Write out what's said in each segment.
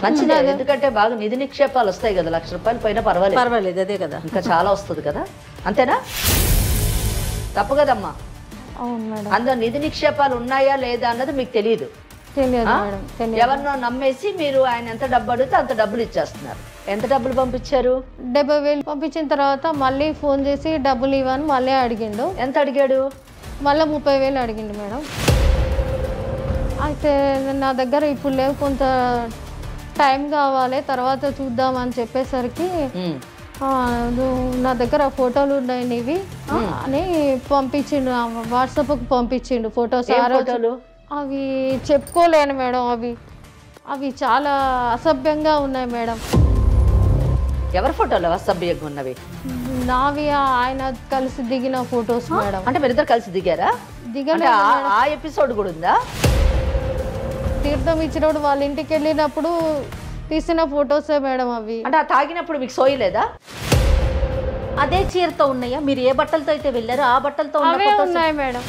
మంచిదే, ఎందుకంటే బాగా నిధి నిక్షేపాలు వస్తాయి కదా, ₹1,00,000 పైన పర్వాలేదు, అదే కదా, ఇంకా చాలా వస్తుంది కదా, అంతేనా? తప్పు కదమ్మా. అవును మేడం. అందులో నిధి నిక్షేపాలు ఉన్నాయా లేదా అన్నది మీకు తెలియదు. తెలియదు మేడం, తెలియదు. ఎవరినో నమ్మేసి మీరు ఆయన ఎంత డబ్బు అడిగితే అంత డబ్బులు ఇచ్చేస్తున్నారు. ఎంత డబ్బులు పంపించారు? 70,000 పంపించిన తర్వాత మళ్ళీ ఫోన్ చేసి డబ్బులు ఇవ్వని మళ్ళీ అడిగిండు. ఎంత అడిగాడు? మళ్ళీ 30,000 అడిగిండు మేడం. అయితే నా దగ్గర ఇప్పుడు లేవు, కొంత టైం కావాలి, తర్వాత చూద్దామని చెప్పేసరికి నా దగ్గర ఫోటోలు ఉన్నాయి నీవి అని పంపించిండు, వాట్సాప్కి పంపించిండు ఫోటోస్. అవి చెప్పుకోలేను మేడం, అవి చాలా అసభ్యంగా ఉన్నాయి మేడం. ఎవరి ఫోటోలు అసభ్యంగా ఉన్నవి? నావి ఆయన కలిసి దిగిన ఫొటోస్ మేడం. అంటే మీరిద్దరు కలిసి దిగారా? దిగలేదు. ఆ ఎపిసోడ్ కూడా ఉందా? తీర్థం ఇచ్చినప్పుడు వాళ్ళ ఇంటికి వెళ్ళినప్పుడు తీసిన ఫొటోసే మేడం అవి. అంటే ఆ తాగినప్పుడు మీకు సోయలేదా? అదే చీరతో ఉన్నాయా? మీరు ఏ బట్టలతో అయితే వెళ్ళారో ఆ బట్టలతో ఉన్నాయి మేడం.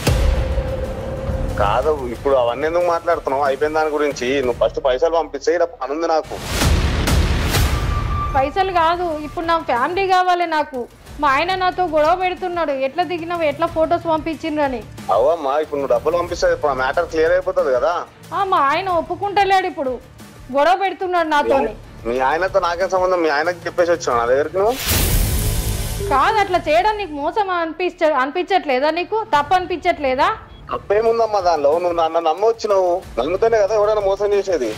కాదు, ఇప్పుడు అవన్నీ ఎందుకు మాట్లాడుతున్నావు? అయిపోయిన దాని గురించి నువ్వు ఫస్ట్ పైసలు పంపిస్తే ఇలా పనుంది నాకు. పైసలు కాదు, ఇప్పుడు నా ఫ్యామిలీ కావాలి నాకు. మా ఆయన నాతో గొడవ పెడుతున్నాడు, ఎట్లా దిగినావు, ఎట్లా ఫొటోస్ పంపించిండ్రని. అవమ్మా, ఇప్పుడు నువ్వు డబ్బులు పంపిస్తే ఇప్పుడు మ్యాటర్ క్లియర్ అయిపోతుంది కదా. మా ఆయన ఒప్పుకుంటలేడు, ఇప్పుడు గొడవ పెడుతున్నాడు నాతో. మీ ఆయనతో నాకేం సంబంధం? మీ ఆయనకి చెప్పేసి వచ్చావు నా దగ్గరికి నువ్వు? కాదు, అట్లా చేయడం నీకు మోసం అనిపించట్లేదా? నీకు తప్పు అనిపించట్లేదా? తప్పేముందమ్మా దానిలో? నువ్వు నన్ను నమ్మొచ్చినావు, నమ్ముతేనే కదా ఎవరైనా మోసం చేసేది.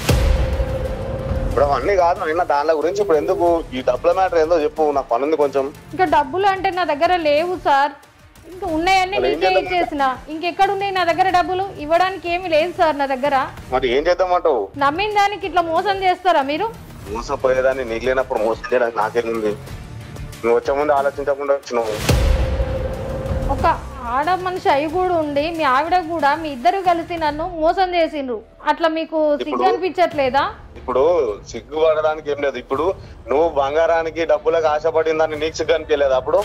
ఇప్పుడు అవన్నీ కాదు అయినా దానిల గురించి ఇప్పుడు ఎందుకు? ఈ డబ్బుల మ్యాటర్ ఏందో చెప్పు, నాకు పనుంది కొంచెం. ఇంకా డబ్బులు అంటే నా దగ్గర లేవు సార్, ఇంకా ఉన్నాయన్నీ నీకే ఇచ్చేసిన. ఇంకెక్కడ ఉన్నాయి నా దగ్గర డబ్బులు? ఇవ్వడానికి ఏమీ లేదు సార్ నా దగ్గర. మరి ఏం చేద్దామంటావు? నమ్మిన దానికి ఇట్లా మోసం చేస్తారా మీరు? మోసపోయేదాన్ని నీకు లేనప్పుడు మోసం చేయడానికి నాకేముంది? నువ్వు వచ్చే ముందు ఆలోచించకుండా వచ్చినావు. ఒక ఆడ మనిషి అయి కూడా ఉండి మీ ఆవిడ కూడా మీ ఇద్దరు కలిసి నన్ను మోసం చేసిండ్రు. అట్లా మీకు సిగ్గు అనిపించట్లేదా? ఇప్పుడు సిగ్గు పడడానికి ఏం లేదు. ఇప్పుడు నువ్వు బంగారానికి డబ్బులకు ఆశపడిందని నీకు సిగ్గు అనిపించలేదు అప్పుడు?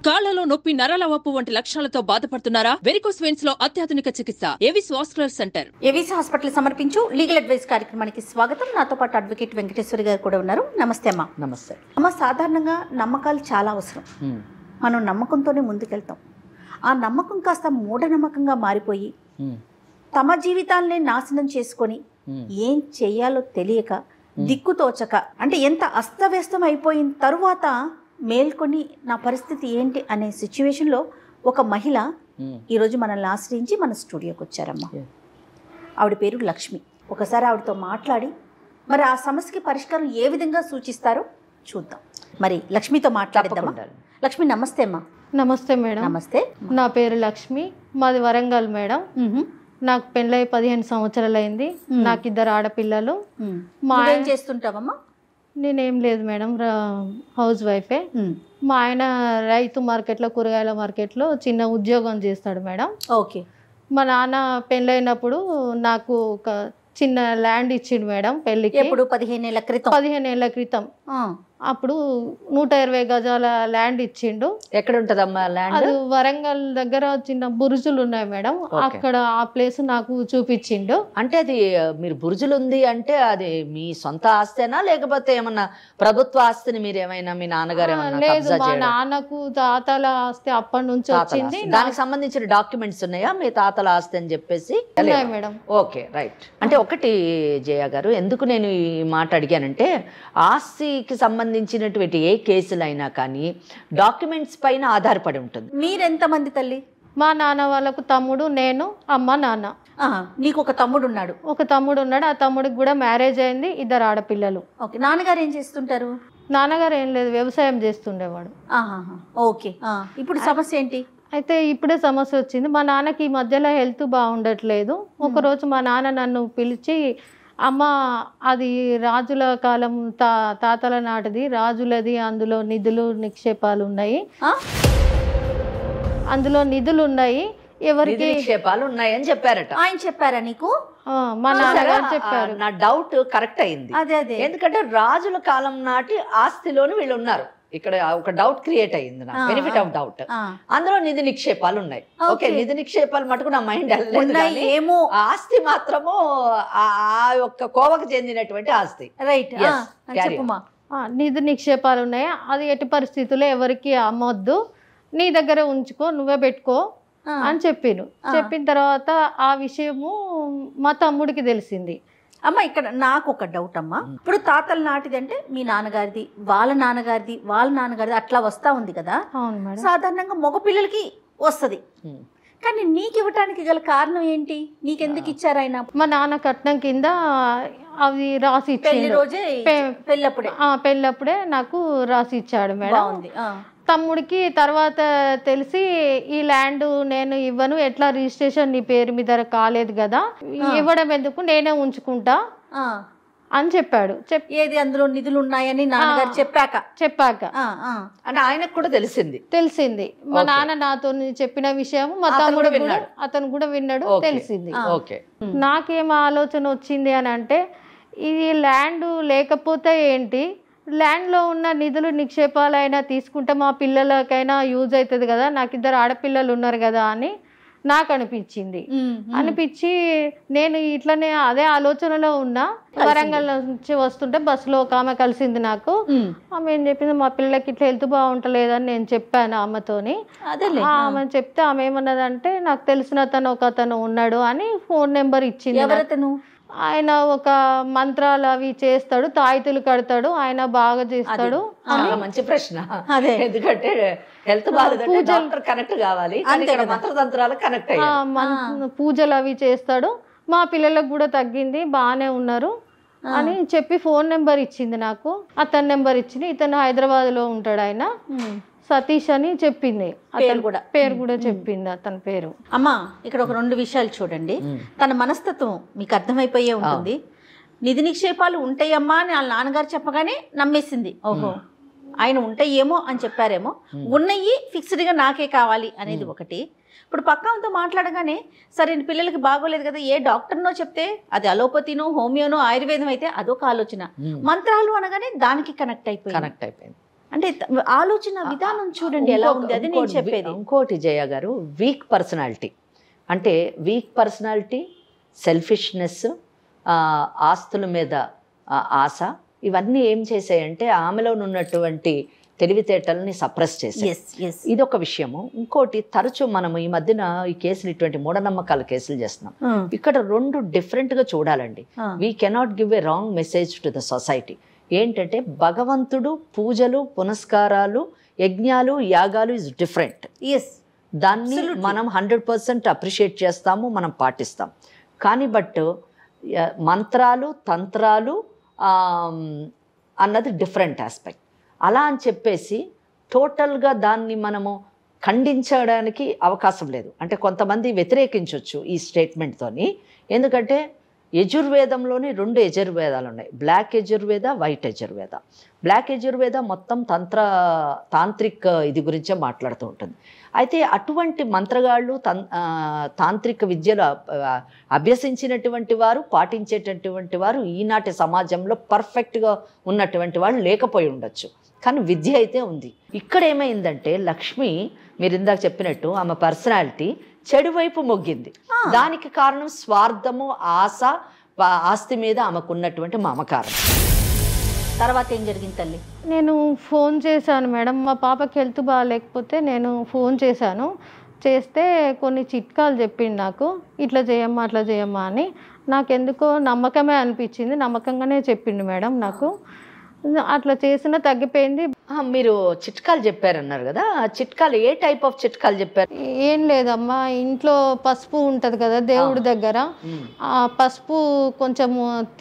కాళ్లలో నొప్పి, నరాల వాపు వంటి లక్షణాలతో బాధపడుతున్నారా? వెరికోస్ వెయిన్స్ లో అత్యాధునిక చికిత్స Avis vascular centre. Avis hospital సమర్పించు లీగల్ అడ్వైస్ కార్యక్రమానికి స్వాగతం. నాతో పాటు అడ్వకేట్ వెంకటేశ్వరి గారు కూడా ఉన్నారు. నమస్తే అమ్మా. నమస్తే అమ్మ. సాధారణంగా నమ్మకాలు చాలా అవసరం. మనం నమ్మకంతోనే ముందుకెళ్తాం. ఆ నమ్మకం కాస్త మూఢనమ్మకంగా మారిపోయి తమ జీవితాలనే నాశనం చేసుకొని ఏం చెయ్యాలో తెలియక దిక్కుతోచక, అంటే ఎంత అస్తవ్యస్తం అయిపోయిన తరువాత మేల్కొని నా పరిస్థితి ఏంటి అనే సిచ్యువేషన్లో ఒక మహిళ ఈరోజు మనల్ని ఆశ్రయించి మన స్టూడియోకి వచ్చారమ్మా. ఆవిడ పేరు లక్ష్మి. ఒకసారి ఆవిడతో మాట్లాడి మరి ఆ సమస్యకి పరిష్కారం ఏ విధంగా సూచిస్తారో చూద్దాం. మరి లక్ష్మితో మాట్లాడిద్దామా? లక్ష్మి నమస్తే అమ్మా. నమస్తే మేడం. నమస్తే. నా పేరు లక్ష్మి, మాది వరంగల్ మేడం. నాకు పెళ్ళై 15 సంవత్సరాలు అయింది. నాకు 2 ఆడపిల్లలు. ఏం చేస్తుంటావమ్మా? నేనేం లేదు మేడం, హౌస్ వైఫే. మా ఆయన రైతు మార్కెట్లో, కూరగాయల మార్కెట్లో చిన్న ఉద్యోగం చేస్తాడు మేడం. ఓకే. మా నాన్న పెళ్ళైనప్పుడు నాకు ఒక చిన్న ల్యాండ్ ఇచ్చిండు మేడం పెళ్ళికి. ఎప్పుడు? 15 ఏళ్ల క్రితం. 15 ఏళ్ల క్రితం. అప్పుడు 120 గజాల ల్యాండ్ ఇచ్చిండు. ఎక్కడ ఉంటదమ్మా ల్యాండ్? అది వరంగల్ దగ్గర చిన్న బురుజులు ఉన్నాయి మేడం, అక్కడ ఆ ప్లేస్ నాకు చూపించిండు. అంటే అది మీరు బురుజులు ఉంది అంటే అది మీ సొంత ఆస్తేనా లేకపోతే ఏమన్నా ప్రభుత్వ ఆస్తిని మీరు ఏమైనా మీ నాన్నగారు ఏమన్నా? లేదు, మా నాన్నకు తాతల ఆస్తి అప్పటి నుంచి వచ్చింది. దానికి సంబంధించిన డాక్యుమెంట్స్ ఉన్నాయా మీ తాతల ఆస్తి అని చెప్పేసి? ఉన్నాయి మేడం. Okay, right. అంటే ఒకటి జయ గారు, ఎందుకు నేను ఈ మాట అడిగానంటే ఆస్తికి సంబంధించినటువంటి ఏ కేసులైనా కానీ డాక్యుమెంట్స్ పైన ఆధారపడి ఉంటుంది. మీరెంతమంది తల్లి? మా నాన్న వాళ్ళకు తమ్ముడు, నేను, అమ్మ, నాన్న. నీకు ఒక తమ్ముడు ఉన్నాడు? ఒక తమ్ముడు ఉన్నాడు. ఆ తమ్ముడికి కూడా మ్యారేజ్ అయింది, 2 ఆడపిల్లలు. ఓకే. నాన్నగారు ఏం చేస్తుంటారు? నాన్నగారు ఏం లేదు, వ్యవసాయం చేస్తుండేవాడు. ఓకే. ఇప్పుడు సమస్య ఏంటి? అయితే ఇప్పుడే సమస్య వచ్చింది. మా నాన్నకి ఈ మధ్యలో హెల్త్ బాగుండట్లేదు. ఒకరోజు మా నాన్న నన్ను పిలిచి, అమ్మ అది రాజుల కాలం తాతల నాటిది, రాజులది, అందులో నిధులు నిక్షేపాలు ఉన్నాయి, అందులో నిధులు ఉన్నాయి, ఎవరికి నిక్షేపాలు ఉన్నాయని చెప్పారట. ఆయన చెప్పారా నీకు? మా నాన్నగారు చెప్పారు. నా డౌట్ కరెక్ట్ అయింది. అదే అదే. ఎందుకంటే రాజుల కాలం నాటి ఆస్తిలోని వీళ్ళు ఉన్నారు. ఇక్కడ ఒక డౌట్ క్రియేట్ అయ్యింది నాకు, బెనిఫిట్ ఆఫ్ డౌట్. అందులో నిధి నిక్షేపాలు ఉన్నాయి. ఓకే, నిధి నిక్షేపాలు మటుకు నా మైండ్ ఏమో, ఆస్తి మాత్రము ఆ యొక్క కోవకు చెందినటువంటి ఆస్తి. Right, Yes, carry on. చెప్పుమా. నిధి నిక్షేపాలు ఉన్నాయి, అది ఎట్టి పరిస్థితుల్లో ఎవరికి అమ్మొద్దు, నీ దగ్గర ఉంచుకో, నువ్వే పెట్టుకో అని చెప్పిన తర్వాత ఆ విషయము మా తమ్ముడికి తెలిసింది. అమ్మ ఇక్కడ నాకు ఒక డౌట్ అమ్మా, ఇప్పుడు తాతల నాటిది అంటే మీ నాన్నగారిది, వాళ్ళ నాన్నగారిది అట్లా వస్తా ఉంది కదా. అవును మేడం. సాధారణంగా మగ పిల్లలకి వస్తుంది, కానీ నీకు ఇవ్వటానికి గల కారణం ఏంటి? నీకెందుకు ఇచ్చారు ఆయన? మా నాన్న కట్నం కింద అవి రాసి పెళ్లి ఇచ్చాడు. రోజే, పెళ్ళప్పుడే నాకు రాసి ఇచ్చాడు మేడం. తమ్ముడికి తర్వాత తెలిసి ఈ ల్యాండ్ నేను ఇవ్వను, ఎట్లా రిజిస్ట్రేషన్ నీ పేరు మీద కాలేదు కదా, ఇవ్వడం ఎందుకు, నేనే ఉంచుకుంటా అని చెప్పాడు. ఏది అందులో నిధులు ఉన్నాయని నాన్నగారు చెప్పాక అంటే ఆయనకు కూడా తెలిసింది. మా నాన్న నాతో చెప్పిన విషయం మా తమ్ముడు విన్నాడు, అతను కూడా విన్నాడు, తెలిసింది. నాకేం ఆలోచన వచ్చింది అని అంటే, ఇది ల్యాండ్ లేకపోతే ఏంటి, ల్యాండ్లో ఉన్న నిధులు నిక్షేపాలైనా తీసుకుంటే మా పిల్లలకైనా యూజ్ అవుతుంది కదా, నాకు 2 ఆడపిల్లలు ఉన్నారు కదా అని నాకు అనిపించి నేను ఇట్లనే అదే ఆలోచనలో ఉన్నా. వరంగల్ నుంచి వస్తుంటే బస్సులో ఒక ఆమె కలిసింది నాకు. ఆమె ఏం చెప్పింది, మా పిల్లలకి ఇట్లా హెల్త్ బాగుంటలేదని నేను చెప్పాను అమ్మతోని. ఆమె చెప్తే ఆమె ఏమన్నదంటే, నాకు తెలిసిన అతను ఉన్నాడు అని ఫోన్ నెంబర్ ఇచ్చింది. ఎవరతను? ఆయన ఒక మంత్రాలు అవి చేస్తాడు, తాయితులు కడతాడు, ఆయన బాగా చేస్తాడు. మంచి ప్రశ్న. ఎందుకంటే హెల్త్ బాగా కనెక్ట్ కావాలి, మంత్రతంత్రాలు కనెక్ట్ పూజలు అవి చేస్తాడు, మా పిల్లలకు కూడా తగ్గింది, బాగానే ఉన్నారు అని చెప్పి ఫోన్ నెంబర్ ఇచ్చింది నాకు. అతని నెంబర్ ఇచ్చింది. ఇతను హైదరాబాద్లో ఉంటాడు, ఆయన సతీష్ అని చెప్పింది. పేరు కూడా చెప్పింది అతని పేరు. అమ్మా ఇక్కడ ఒక 2 విషయాలు చూడండి. తన మనస్తత్వం మీకు అర్థమైపోయే ఉంటుంది. నిధి నిక్షేపాలు ఉంటాయమ్మా అని వాళ్ళ నాన్నగారు చెప్పగానే నమ్మేసింది. ఓహో, ఆయన ఉంటాయేమో అని చెప్పారేమో, ఉన్నాయి ఫిక్స్డ్గా నాకే కావాలి అనేది ఒకటి. ఇప్పుడు పక్కాతో మాట్లాడగానే, సరే పిల్లలకి బాగోలేదు కదా, ఏ డాక్టర్నో చెప్తే అది అలోపతినో హోమియోనో ఆయుర్వేదం అయితే అదొక ఆలోచన, మంత్రాలు అనగానే దానికి కనెక్ట్ అయిపోయింది. అంటే ఆలోచన విధానం చూడండి ఎలా ఉంది, అది నేను చెప్పేది. ఇంకోటి జయ గారు, వీక్ పర్సనాలిటీ, సెల్ఫిష్నెస్, ఆస్తుల మీద ఆశ, ఇవన్నీ ఏం చేసాయంటే ఆమెలో ఉన్నటువంటి తెలివితేటల్ని సప్రెస్ చేసాయి. ఇది ఒక విషయము. ఇంకోటి, తరచూ మనం ఈ మధ్యన ఈ కేసులు ఇటువంటి మూఢనమ్మకాల కేసులు చేస్తున్నాం. ఇక్కడ 2 డిఫరెంట్గా చూడాలండి. We cannot give a wrong message to the society. ఏంటంటే భగవంతుడు, పూజలు, పునస్కారాలు, యజ్ఞాలు, యాగాలు ఇస్ డిఫరెంట్. దాన్ని మనం 100% అప్రిషియేట్ చేస్తాము, మనం పాటిస్తాం. కానీ మంత్రాలు, తంత్రాలు అన్నది డిఫరెంట్ ఆస్పెక్ట్. అలా అని చెప్పేసి టోటల్గా దాన్ని మనము ఖండించడానికి అవకాశం లేదు. అంటే కొంతమంది వ్యతిరేకించవచ్చు ఈ స్టేట్మెంట్తోని. ఎందుకంటే యజుర్వేదంలోని 2 యజుర్వేదాలు ఉన్నాయి, black Yajurveda, white Yajurveda. Black Yajurveda మొత్తం తాంత్రిక్ ఇది గురించే మాట్లాడుతూ ఉంటుంది. అయితే అటువంటి మంత్రగాళ్ళు, తాంత్రిక విద్యలు అభ్యసించినటువంటి వారు, పాటించేటటువంటి వారు ఈనాటి సమాజంలో పర్ఫెక్ట్గా ఉన్నటువంటి వాళ్ళు లేకపోయి ఉండొచ్చు, కానీ విద్య అయితే ఉంది. ఇక్కడ ఏమైందంటే లక్ష్మి, మీరు ఇందాక చెప్పినట్టు ఆమె పర్సనాలిటీ చెడు వైపు మొగ్గింది. దానికి కారణం స్వార్థము, ఆశ, ఆస్తి మీద ఆమెకున్నటువంటి మమకారం. తర్వాత ఏం జరిగింది తల్లి? నేను ఫోన్ చేశాను మేడం, మా పాపకి హెల్త్ బాగాలేకపోతే నేను ఫోన్ చేస్తే కొన్ని చిట్కాలు చెప్పిండు నాకు, ఇట్లా చేయమ్మా అట్లా చేయమ్మా అని. నాకెందుకో నమ్మకమే అనిపించింది, నమ్మకంగానే చెప్పిండు మేడం నాకు. అట్లా చేసినా తగ్గిపోయింది. మీరు చిట్కాలు చెప్పారన్నారు కదా, చిట్కాలు ఏ టైప్ ఆఫ్ చిట్కాలు చెప్పారు? ఏం లేదమ్మా, ఇంట్లో పసుపు ఉంటుంది కదా దేవుడి దగ్గర, ఆ పసుపు కొంచెం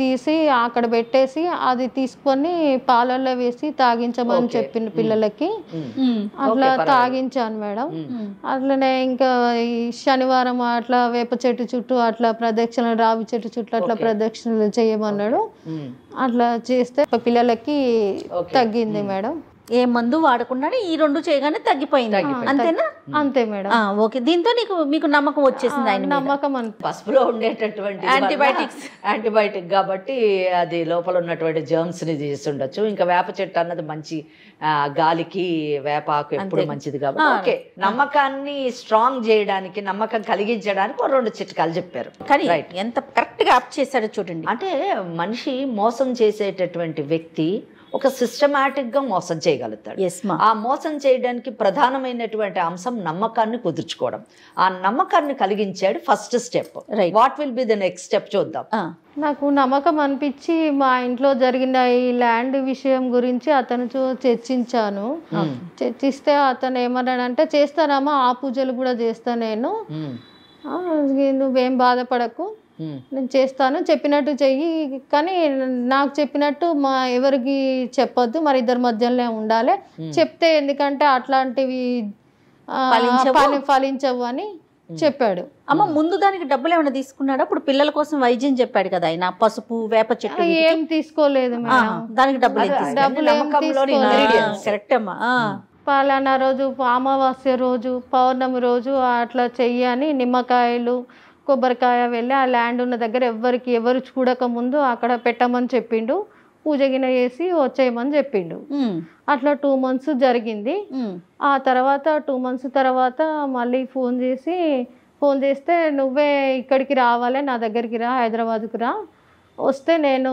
తీసి అక్కడ పెట్టేసి అది తీసుకొని పాలల్లో వేసి తాగించమని చెప్పింది పిల్లలకి. అట్లా తాగించాను మేడం. అట్లనే ఇంకా ఈ శనివారం అట్లా వేప చెట్టు చుట్టూ అట్లా ప్రదక్షిణలు, రావి చెట్టు చుట్టూ అట్లా ప్రదక్షిణలు చేయమన్నాడు. అట్లా చేస్తే పిల్లలకి తగ్గింది మేడం. ఏ మందు వాడకుండానే ఈ 2 చేయగానే తగ్గిపోయింది. అంతేనా? అంతే మేడం. ఓకే. దీంతో మీకు నమ్మకం వచ్చేసింది ఆయన మీద? నమ్మకం పసుపులో ఉండేటటువంటి యాంటీబయాటిక్ కాబట్టి అది లోపల ఉన్నటువంటి జర్మ్స్ ని తీస్తుండొచ్చు. ఇంకా వేప చెట్టు అన్నది మంచి గాలికి వేపాకు ఎప్పుడు మంచిది కాబట్టి ఓకే, నమ్మకాన్ని స్ట్రాంగ్ చేయడానికి, నమ్మకం కలిగించడానికి 2 చిట్కాలు చెప్పారు. కానీ ఎంత కరెక్ట్ గా అప్ చేశాడో చూడండి. అంటే మనిషి మోసం చేసేటటువంటి వ్యక్తి ఒక సిస్టమాటిక్ గా మోసం చేయగలుగుతాడు. ఆ మోసం చేయడానికి ప్రధానమైనటువంటి అంశం నమ్మకాన్ని కుదుర్చుకోవడం. ఆ నమ్మకాన్ని కలిగించాడు first step. What will be the next step చూద్దాం. నాకు నమ్మకం అనిపించి మా ఇంట్లో జరిగిన ఈ ల్యాండ్ విషయం గురించి అతనితో చర్చించాను. చర్చిస్తే అతను ఏమన్నాడంటే, చేస్తానమ్మా, ఆ పూజలు కూడా చేస్తా నేను, నువ్వేం బాధపడకు, నేను చేస్తాను, చెప్పినట్టు చెయ్యి, కానీ నాకు చెప్పినట్టు ఎవరికి చెప్పొద్దు, మరి ఇద్దరి మధ్యలోనే ఉండాలి, చెప్తే ఎందుకంటే అట్లాంటివి ఫలించవు అని చెప్పాడు. అమ్మ ముందు దానికి డబ్బులు ఏమైనా తీసుకున్నాడా? ఇప్పుడు పిల్లల కోసం వైద్యం చెప్పాడు కదా ఆయన, పసుపు వేప చెట్టు ఏం తీసుకోలేదు మేడం. దానికి డబ్బులు కరెక్ట్ అమ్మా. పలానా రోజు అమావాస్య రోజు, పౌర్ణమి రోజు అట్లా చెయ్యని నిమ్మకాయలు కొబ్బరికాయ వెళ్ళి ఆ ల్యాండ్ ఉన్న దగ్గర ఎవరు చూడక ముందు అక్కడ పెట్టమని చెప్పిండు. పూజ గిన చేసి వచ్చేయమని చెప్పిండు. అట్లా 2 months జరిగింది. ఆ తర్వాత 2 months తర్వాత మళ్ళీ ఫోన్ చేస్తే నువ్వే ఇక్కడికి రావాలి, నా దగ్గరికి రా, హైదరాబాద్కి రా, వస్తే నేను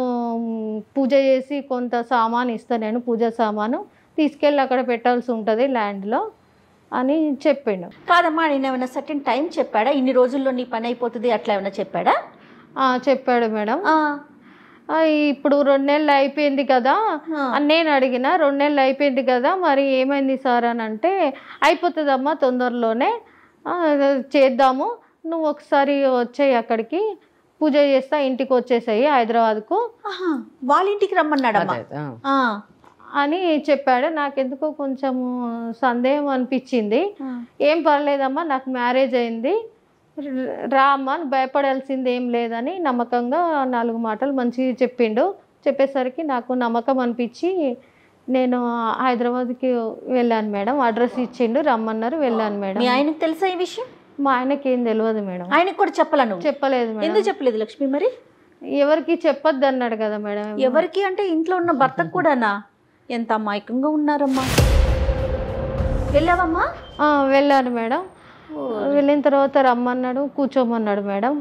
పూజ చేసి కొంత సామాను ఇస్తాను, నేను పూజ సామాను తీసుకెళ్ళి అక్కడ పెట్టాల్సి ఉంటుంది ల్యాండ్లో అని చెప్పిండు. కాదమ్మా, నేను ఏమైనా సర్టెన్ టైం చెప్పాడా? ఇన్ని రోజుల్లో నీ పని అయిపోతుంది అట్లా ఏమైనా చెప్పాడా? చెప్పాడు మేడం. ఇప్పుడు 2 నెలలు అయిపోయింది కదా అని నేను అడిగిన. 2 నెలలు అయిపోయింది కదా, మరి ఏమైంది సార్ అని అంటే, అయిపోతుందమ్మా తొందరలోనే, చేద్దాము, నువ్వు ఒకసారి వచ్చేయి, అక్కడికి పూజ చేస్తా, ఇంటికి వచ్చేసాయి హైదరాబాద్కు. వాళ్ళ ఇంటికి రమ్మన్నాడమ్మా అని చెప్పాడు. నాకెందుకో కొంచెము సందేహం అనిపించింది. ఏం పర్లేదమ్మా, నాకు మ్యారేజ్ అయింది, రా అమ్మ, భయపడాల్సింది ఏం లేదని నమ్మకంగా 4 మాటలు మంచిగా చెప్పిండు. చెప్పేసరికి నాకు నమ్మకం అనిపించి నేను హైదరాబాద్కి వెళ్ళాను మేడం. అడ్రస్ ఇచ్చిండు, రమ్మన్నారు, వెళ్ళాను మేడం. మీ ఆయనకు తెలుసా ఈ విషయం? మా ఆయనకి ఏం తెలియదు మేడం. ఆయనకు కూడా చెప్పలేదు? చెప్పలేదు మేడం. ఎందుకు చెప్పలేదు లక్ష్మి? మరి ఎవరికి చెప్పొద్దు అన్నాడు కదా మేడం. ఎవరికి అంటే ఇంట్లో ఉన్న భర్తకు కూడానా? ఎంత అమాయకంగా ఉన్నారమ్మా. వెళ్ళావమ్మా? వెళ్ళాను మేడం. వెళ్ళిన తర్వాత రమ్మన్నాడు, కూర్చోమన్నాడు మేడం.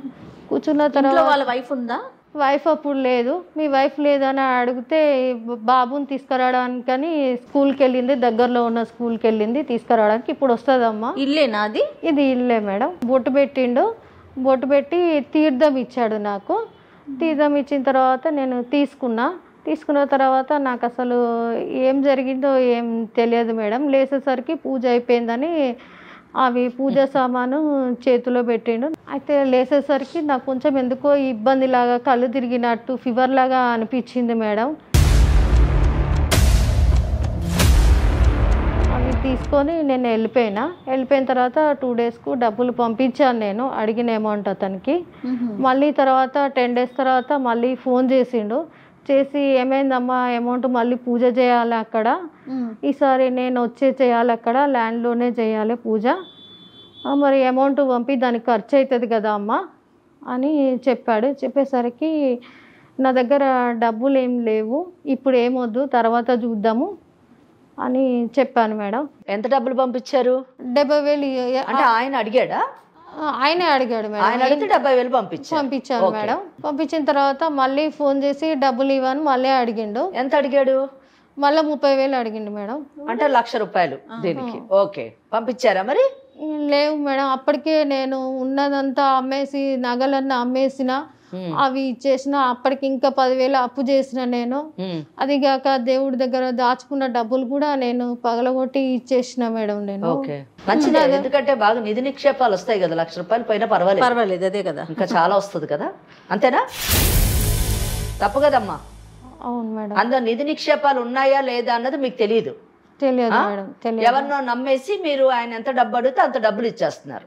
కూర్చున్న తర్వాత వాళ్ళ వైఫ్ ఉందా? వైఫ్ అప్పుడు లేదు. మీ వైఫ్ లేదని అడిగితే బాబుని తీసుకురావడానికని స్కూల్కి వెళ్ళింది, దగ్గరలో ఉన్న స్కూల్కి వెళ్ళింది తీసుకురావడానికి. ఇప్పుడు వస్తుందమ్మా. ఇల్లేనా అది? ఇది ఇల్లే మేడం. బొట్టు పెట్టిండు, బొట్టు పెట్టి తీర్థం ఇచ్చాడు నాకు. తీర్థం ఇచ్చిన తర్వాత నేను తీసుకున్న తర్వాత నాకు అసలు ఏం జరిగిందో ఏం తెలియదు మేడం. లేచేసరికి పూజ అయిపోయిందని అవి పూజ సామాను చేతిలో పెట్టిండు. అయితే లేచేసరికి నాకు కొంచెం ఎందుకో ఇబ్బందిలాగా, కళ్ళు తిరిగినట్టు, ఫీవర్ లాగా అనిపించింది మేడం. అవి తీసుకొని నేను వెళ్ళిపోయిన తర్వాత 2 daysకు డబ్బులు పంపించాను నేను, అడిగిన అమౌంట్ అతనికి. మళ్ళీ తర్వాత 10 days తర్వాత మళ్ళీ ఫోన్ చేసి ఏమైందమ్మా, అమౌంట్ మళ్ళీ పూజ చేయాలి అక్కడ, ఈసారి నేను చేయాలి అక్కడ ల్యాండ్లోనే చేయాలి పూజ, మరి అమౌంట్ పంపి దానికి ఖర్చు అవుతుంది కదా అమ్మ అని చెప్పాడు. చెప్పేసరికి నా దగ్గర డబ్బులు ఏం లేవు, ఇప్పుడు ఏమొద్దు, తర్వాత చూద్దాము అని చెప్పాను మేడం. ఎంత డబ్బులు పంపించారు? 70,000. అంటే ఆయన అడిగాడా? ఆయనే అడిగాడు మేడం. ఆయన అడిగితే 70,000 పంపించాను మేడం. పంపించిన తర్వాత మళ్ళీ ఫోన్ చేసి డబ్బులు ఇవ్వని మళ్ళీ అడిగిండు. ఎంత అడిగాడు? మళ్ళీ 30,000 అడిగిండు మేడం. అంటే 1,00,000 రూపాయలు దీనికి. ఓకే, పంపించారా మరి? లేవు మేడం. అప్పటికే నేను ఉన్నదంతా అమ్మేసి, నగలన్నా అమ్మేసిన, అవి ఇచ్చేసిన. అప్పటికి ఇంకా 10,000 అప్పు చేసిన నేను. అది కాక దేవుడి దగ్గర దాచుకున్న డబ్బులు కూడా నేను పగలగొట్టి ఇచ్చేసిన మేడం నేను. మంచిదే, ఎందుకంటే బాగా నిధి నిక్షేపాలు వస్తాయి కదా, 1,00,000 రూపాయలు పైన పర్వాలేదు. అదే కదా, ఇంకా చాలా వస్తుంది కదా, అంతేనా? తప్పు కదమ్మా. అవును మేడం. అందులో నిధి నిక్షేపాలు ఉన్నాయా లేదా అన్నది మీకు తెలియదు మేడం. ఎవరినో నమ్మేసి మీరు ఆయన ఎంత డబ్బు అడిగితే అంత డబ్బులు ఇచ్చేస్తున్నారు.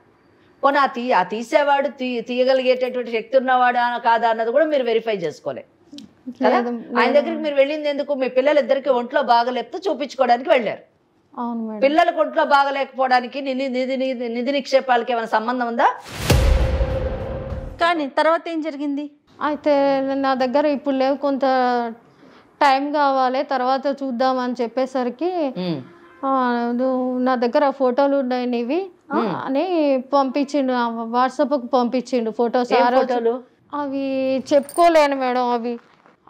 పోనీ ఆ తీసేవాడు తీయగలిగేటటువంటి శక్తి ఉన్నవాడా కాదా అన్నది కూడా మీరు వెరిఫై చేసుకోలే. కదా? లేదు, ఆయన దగ్గరికి మీరు వెళ్ళింది ఎందుకు? మీ పిల్లలిద్దరికి ఒంట్లో బాగలేకపోతే చూపించుకోవడానికి వెళ్ళారు. అవును మేడం. పిల్లలకు ఒంట్లో బాగలేకపోవడానికి నిధి నిక్షేపాలకి ఏమైనా సంబంధం ఉందా? కానీ తర్వాత ఏం జరిగింది? అయితే నా దగ్గర ఇప్పుడు లేవు, కొంత టైం కావాలి, తర్వాత చూద్దామని చెప్పేసరికి నా దగ్గర ఫోటోలు ఉన్నాయి నీవి అని పంపించిండు, వాట్సాప్కి పంపించిండు ఫొటోస్. ఫోటోలు అవి చెప్పుకోలేను మేడం,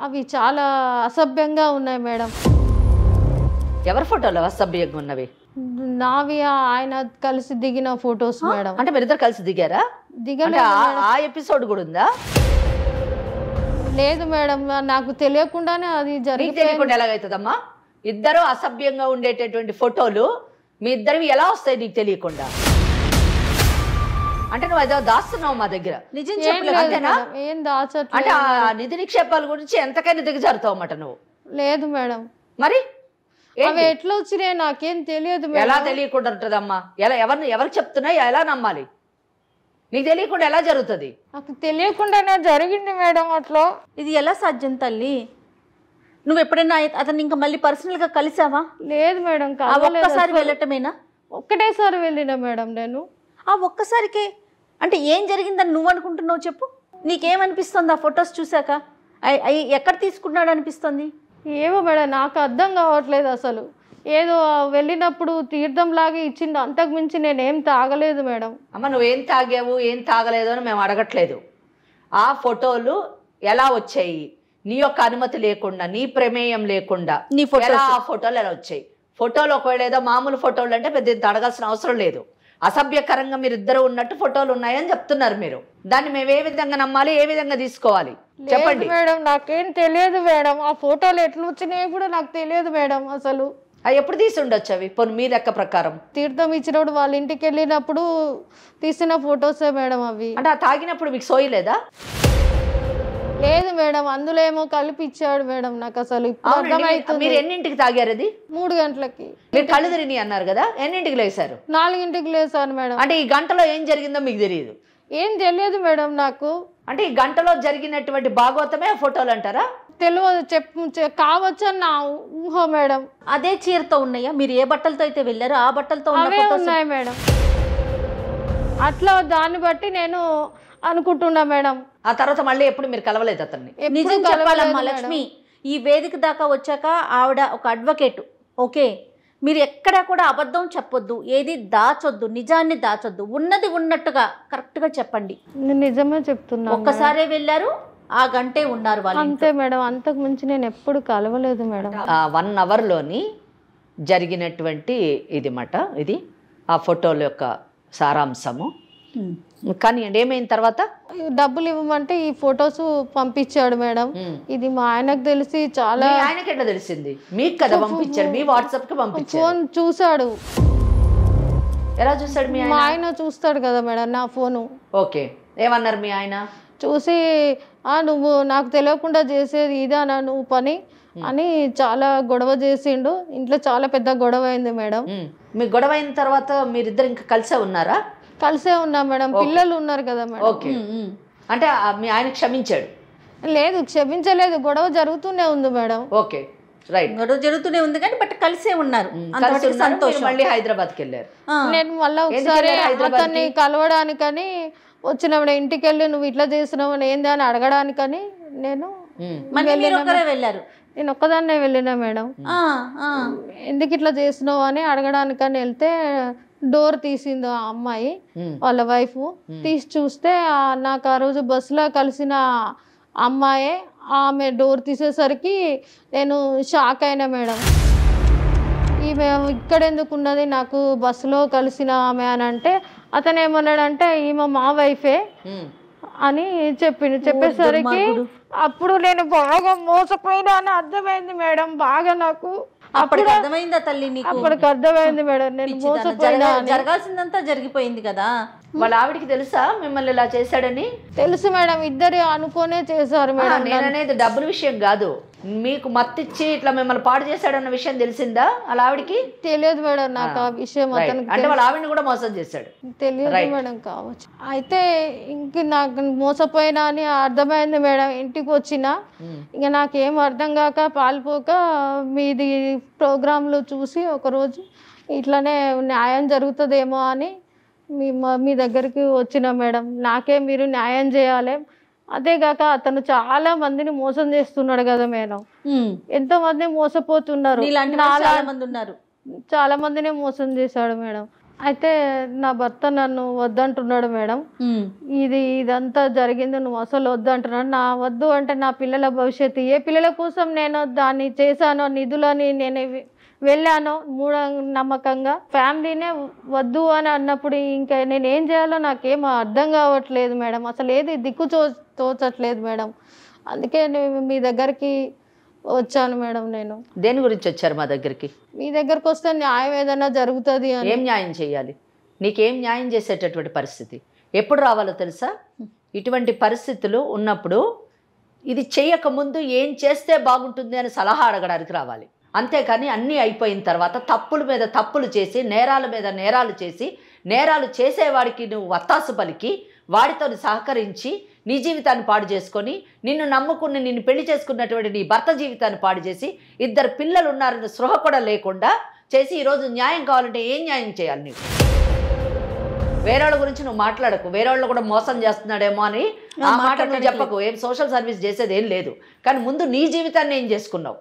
అవి చాలా అసభ్యంగా ఉన్నాయి మేడం. ఎవరి ఫోటోలు అసభ్యంగా ఉన్నవి? నావి ఆయన కలిసి దిగిన ఫొటోస్ మేడం. అంటే మీరిద్దరు కలిసి దిగారా? దిగలేదు ఆ ఎపిసోడ్ కూడా ఉందా? లేదు మేడం, నాకు తెలియకుండానే అది నీకు తెలియకుండా ఎలాగైతుందమ్మా? ఇద్దరు అసభ్యంగా ఉండేటటువంటి ఫోటోలు మీ ఇద్దరివి ఎలా వస్తాయి నీకు తెలియకుండా? అంటే నువ్వు ఏదో దాస్తున్నావు మా దగ్గర. నిజం చెప్పలేదంటేనా? ఏం దాచట్లేదు. అంటే ఆ నిధి నిక్షేపాల గురించి ఎంతకైనా దిగజారుతావు అన్నమాట నువ్వు. లేదు మేడం. మరి అవి ఎట్లా వచ్చినాయి నాకేం తెలియదు మేడం. ఎలా తెలియకుండా ఉంటుందమ్మా? ఎవరు చెప్తున్నా ఎలా నమ్మాలి? నీకు తెలియకుండా ఎలా జరుగుతుంది? నాకు తెలియకుండానే జరిగింది మేడం అట్లా. ఇది ఎలా సాధ్యం తల్లి? నువ్వు ఎప్పుడైనా అతన్ని ఇంకా మళ్ళీ పర్సనల్ గా కలిసావా? లేదు మేడం. ఒక్కసారి వెళ్ళటమేనా? ఒక్కటేసారి వెళ్ళినా మేడం నేను. ఆ ఒక్కసారికే అంటే ఏం జరిగిందని నువ్వు అనుకుంటున్నావు చెప్పు? నీకేమనిపిస్తుంది ఆ ఫొటోస్ చూసాక? ఎక్కడ తీసుకున్నాడు అనిపిస్తుంది? ఏమో మేడం, నాకు అర్థం కావట్లేదు అసలు. ఏదో వెళ్ళినప్పుడు తీర్థం లాగా ఇచ్చిండు, అంతకు మించి నేనేం తాగలేదు మేడం. అమ్మ నువ్వేం తాగావు ఏం తాగలేదు అని మేము అడగట్లేదు. ఆ ఫోటోలు ఎలా వచ్చాయి? నీ యొక్క అనుమతి లేకుండా, నీ ప్రమేయం లేకుండా ఆ ఫోటోలు ఎలా వచ్చాయి? ఫోటోలు ఒకవేళ ఏదో మామూలు ఫోటోలు అంటే పెద్ద ఇంత అడగాల్సిన అవసరం లేదు. అసభ్యకరంగా మీరు ఇద్దరు ఉన్నట్టు ఫోటోలు ఉన్నాయని చెప్తున్నారు మీరు. దాన్ని మేము ఏ విధంగా నమ్మాలి, ఏ విధంగా తీసుకోవాలి చెప్పండి మేడం. నాకేం తెలియదు మేడం, ఆ ఫోటోలు ఎట్లా వచ్చినాయో కూడా నాకు తెలియదు మేడం అసలు. అవి ఎప్పుడు తీసి ఉండొచ్చు? అవి పోనీ మీ లెక్క ప్రకారం తీర్థం ఇచ్చినప్పుడు వాళ్ళ ఇంటికి వెళ్ళినప్పుడు తీసిన ఫొటోసే మేడం అవి. అంటే ఆ తాగినప్పుడు మీకు సోయలేదా? లేదు మేడం, అందులో ఏమో కలిపి ఇచ్చాడు మేడం. నాకు అసలు ఇప్పుడు అర్థమవుతుంది. మీరు ఎన్నింటికి తాగారు? అది 3 గంటలకి. మీరు కళ్ళు తిరిగి అన్నారు కదా, ఎన్నింటికి లేసారు? 4ంటికి లేసాను మేడం. అంటే ఈ గంటలో ఏం జరిగిందో మీకు తెలియదు? ఏం తెలియదు మేడం నాకు. అంటే ఈ గంటలో జరిగినటువంటి భాగవతమే ఆ ఫోటోలు అంటారా? తెలియదు, కావచ్చు అని నా ఊహ మేడం. అదే చీరతో ఉన్నాయా? మీరు ఏ బట్టలతో అయితే వెళ్ళారో ఆ బట్టలతో అవే ఉన్నాయి మేడం. అట్లా దాన్ని బట్టి నేను అనుకుంటున్నా మేడం. ఆ తర్వాత మళ్ళీ ఎప్పుడు మీరు కలవలేదు అతన్ని? నిజం చెప్పాలమ్మా లక్ష్మి, ఈ వేదిక దాకా వచ్చాక ఆవిడ ఒక అడ్వకేట్. ఓకే, మీరు ఎక్కడా కూడా అబద్ధం చెప్పొద్దు, ఏది దాచొద్దు, నిజాన్ని దాచొద్దు, ఉన్నది ఉన్నట్టుగా కరెక్ట్గా చెప్పండి. నిజమే చెప్తున్నా. ఒక్కసారే వెళ్ళారు, ఆ గంటే ఉన్నారు వాళ్ళు. అంతే మేడం, అంతకు మించి నేను ఎప్పుడు కలవలేదు మేడం. 1 అవర్లోని జరిగినటువంటి ఇది మాట, ఇది ఆ ఫోటోల యొక్క సారాంశము. కానీ ఏమైన తర్వాత డబ్బులు ఇవ్వమంటే ఈ ఫొటోస్ పంపించాడు మేడం. ఇది మా ఆయనకు తెలిసి చాలా. ఆయనకి ఎట్లా తెలిసింది? మీకు కదా పంపించాడు, మీ వాట్సాప్ కి పంపించాడు. ఫోన్ చూసాడు. ఎలా చూసాడు? మీ ఆయన చూస్తాడు కదా మేడం నా ఫోను. ఓకే, ఏమన్నారు మీ ఆయన? చూసి నువ్వు నాకు తెలియకుండా చేసేది ఇదానా నువ్వు పని అని చాలా గొడవ చేసిండు. ఇంట్లో చాలా పెద్ద గొడవ అయింది మేడం. మీ గొడవ అయిన తర్వాత మీరిద్దరు ఇంకా కలిసే ఉన్నారా? కలిసే ఉన్నా మేడం, పిల్లలు ఉన్నారు కదా మేడం. ఓకే, అంటే మీ ఆయన క్షమించాడు? లేదు, క్షమించలేదు, గొడవ జరుగుతూనే ఉంది మేడం. ఓకే రైట్, గొడవ జరుగుతూనే ఉంది కానీ బట్ కలిసే ఉన్నారు. సంతోషం. మళ్ళీ హైదరాబాద్కి వెళ్ళారు. నేను మళ్ళీ ఒకసారి అతన్ని కలవడానికని వచ్చినప్పుడు ఇంటికి వెళ్ళి నువ్వు ఇట్లా చేస్తున్నావు అని ఏంది అని అడగడానికని నేను వెళ్ళారు. నేను ఒక్కదాన్నే వెళ్ళినా మేడం. ఎందుకు ఇట్లా చేస్తున్నావు అని అడగడానికని వెళ్తే డోర్ తీసింది ఆ అమ్మాయి, వాళ్ళ వైఫ్. తీసి చూస్తే నాకు ఆ రోజు బస్సులో కలిసిన అమ్మాయే. ఆమె డోర్ తీసేసరికి నేను షాక్ అయినా మేడం. ఈమె ఇక్కడ ఎందుకు ఉన్నది, నాకు బస్సులో కలిసిన ఆమె అని అంటే అతను ఏమన్నాడంటే ఈమె మా వైఫే అని చెప్పేసరికి అప్పుడు నేను బాగా మోసపోయినా అని అర్థమైంది మేడం. బాగా నాకు అప్పటికి అర్థమైందా తల్లి? అప్పటికి అర్థమైంది మేడం, నేను మోసపోయినా. జరగాల్సిందంతా జరిగిపోయింది కదా. వాళ్ళ ఆవిడికి తెలుసా మిమ్మల్ని ఇలా చేశాడని? తెలుసు మేడం, ఇద్దరు అనుకోనే చేశారు మేడం. నేననేది డబ్బుల విషయం కాదు, మీకు మత్తిచ్చి ఇట్లా మిమ్మల్ని పాడు చేశాడన్న విషయం తెలిసిందా అలా ఆవిడికి? తెలియదు మేడం నాకు ఆ విషయం. అతనికి అంటే వాళ్ళ ఆవిడని కూడా మోసం చేశాడు. తెలియదు మేడం. కావచ్చు. అయితే ఇంక నాకు మోసపోయినా అని అర్థమైంది మేడం. ఇంటికి వచ్చిన ఇక నాకేం అర్థం కాక పాల్పోక మీది ప్రోగ్రాంలు చూసి ఒకరోజు ఇట్లనే న్యాయం జరుగుతుందేమో అని మీ దగ్గరికి వచ్చిన మేడం. నాకే మీరు న్యాయం చేయాలి. అదేగాక అతను చాలా మందిని మోసం చేస్తున్నాడు కదా మేడం. ఎంతో మంది మోసపోతున్నారు. చాలా మందిని మోసం చేశాడు మేడం. అయితే నా భర్త నన్ను వద్దంటున్నాడు మేడం. ఇదంతా జరిగింది, నువ్వు అసలు వద్దంటున్నాడు. నా వద్దు అంటే నా పిల్లల భవిష్యత్తు, ఏ పిల్లల కోసం నేను దాన్ని చేశానో, నిధులని నేను వెళ్ళాను నమ్మకంగా, ఫ్యామిలీనే వద్దు అని అన్నప్పుడు ఇంకా నేను ఏం చేయాలో నాకేం అర్థం కావట్లేదు మేడం. అసలు ఏది దిక్కు తోచట్లేదు మేడం. అందుకే నేను మీ దగ్గరికి వచ్చాను మేడం. నేను దేని గురించి వచ్చారు మా దగ్గరికి? మీ దగ్గరకు వస్తే న్యాయం ఏదైనా జరుగుతుంది అని. ఏం న్యాయం చేయాలి? నీకేం న్యాయం చేసేటటువంటి పరిస్థితి ఎప్పుడు రావాలో తెలుసా? ఇటువంటి పరిస్థితులు ఉన్నప్పుడు ఇది చేయకముందు ఏం చేస్తే బాగుంటుంది అని సలహా అడగడానికి రావాలి. అంతేకాని అన్నీ అయిపోయిన తర్వాత తప్పుల మీద తప్పులు చేసి, నేరాల మీద నేరాలు చేసి, నేరాలు చేసేవాడికి నువ్వు వత్తాసు పలికి, వాడితో సహకరించి నీ జీవితాన్ని పాడు చేసుకొని, నిన్ను నమ్ముకుని నిన్ను పెళ్లి చేసుకున్నటువంటి నీ భర్త జీవితాన్ని పాడు చేసి, 2 పిల్లలు ఉన్నారని స్పృహ కూడా లేకుండా చేసి ఈరోజు న్యాయం కావాలంటే ఏం న్యాయం చేయాలి నీకు? వేరేవాళ్ళ గురించి నువ్వు మాట్లాడకు. వేరేవాళ్ళు కూడా మోసం చేస్తున్నాడేమో అని ఆ మాట నువ్వు చెప్పకు. ఏం సోషల్ సర్వీస్ చేసేది ఏం లేదు. కానీ ముందు నీ జీవితాన్ని ఏం చేసుకున్నావు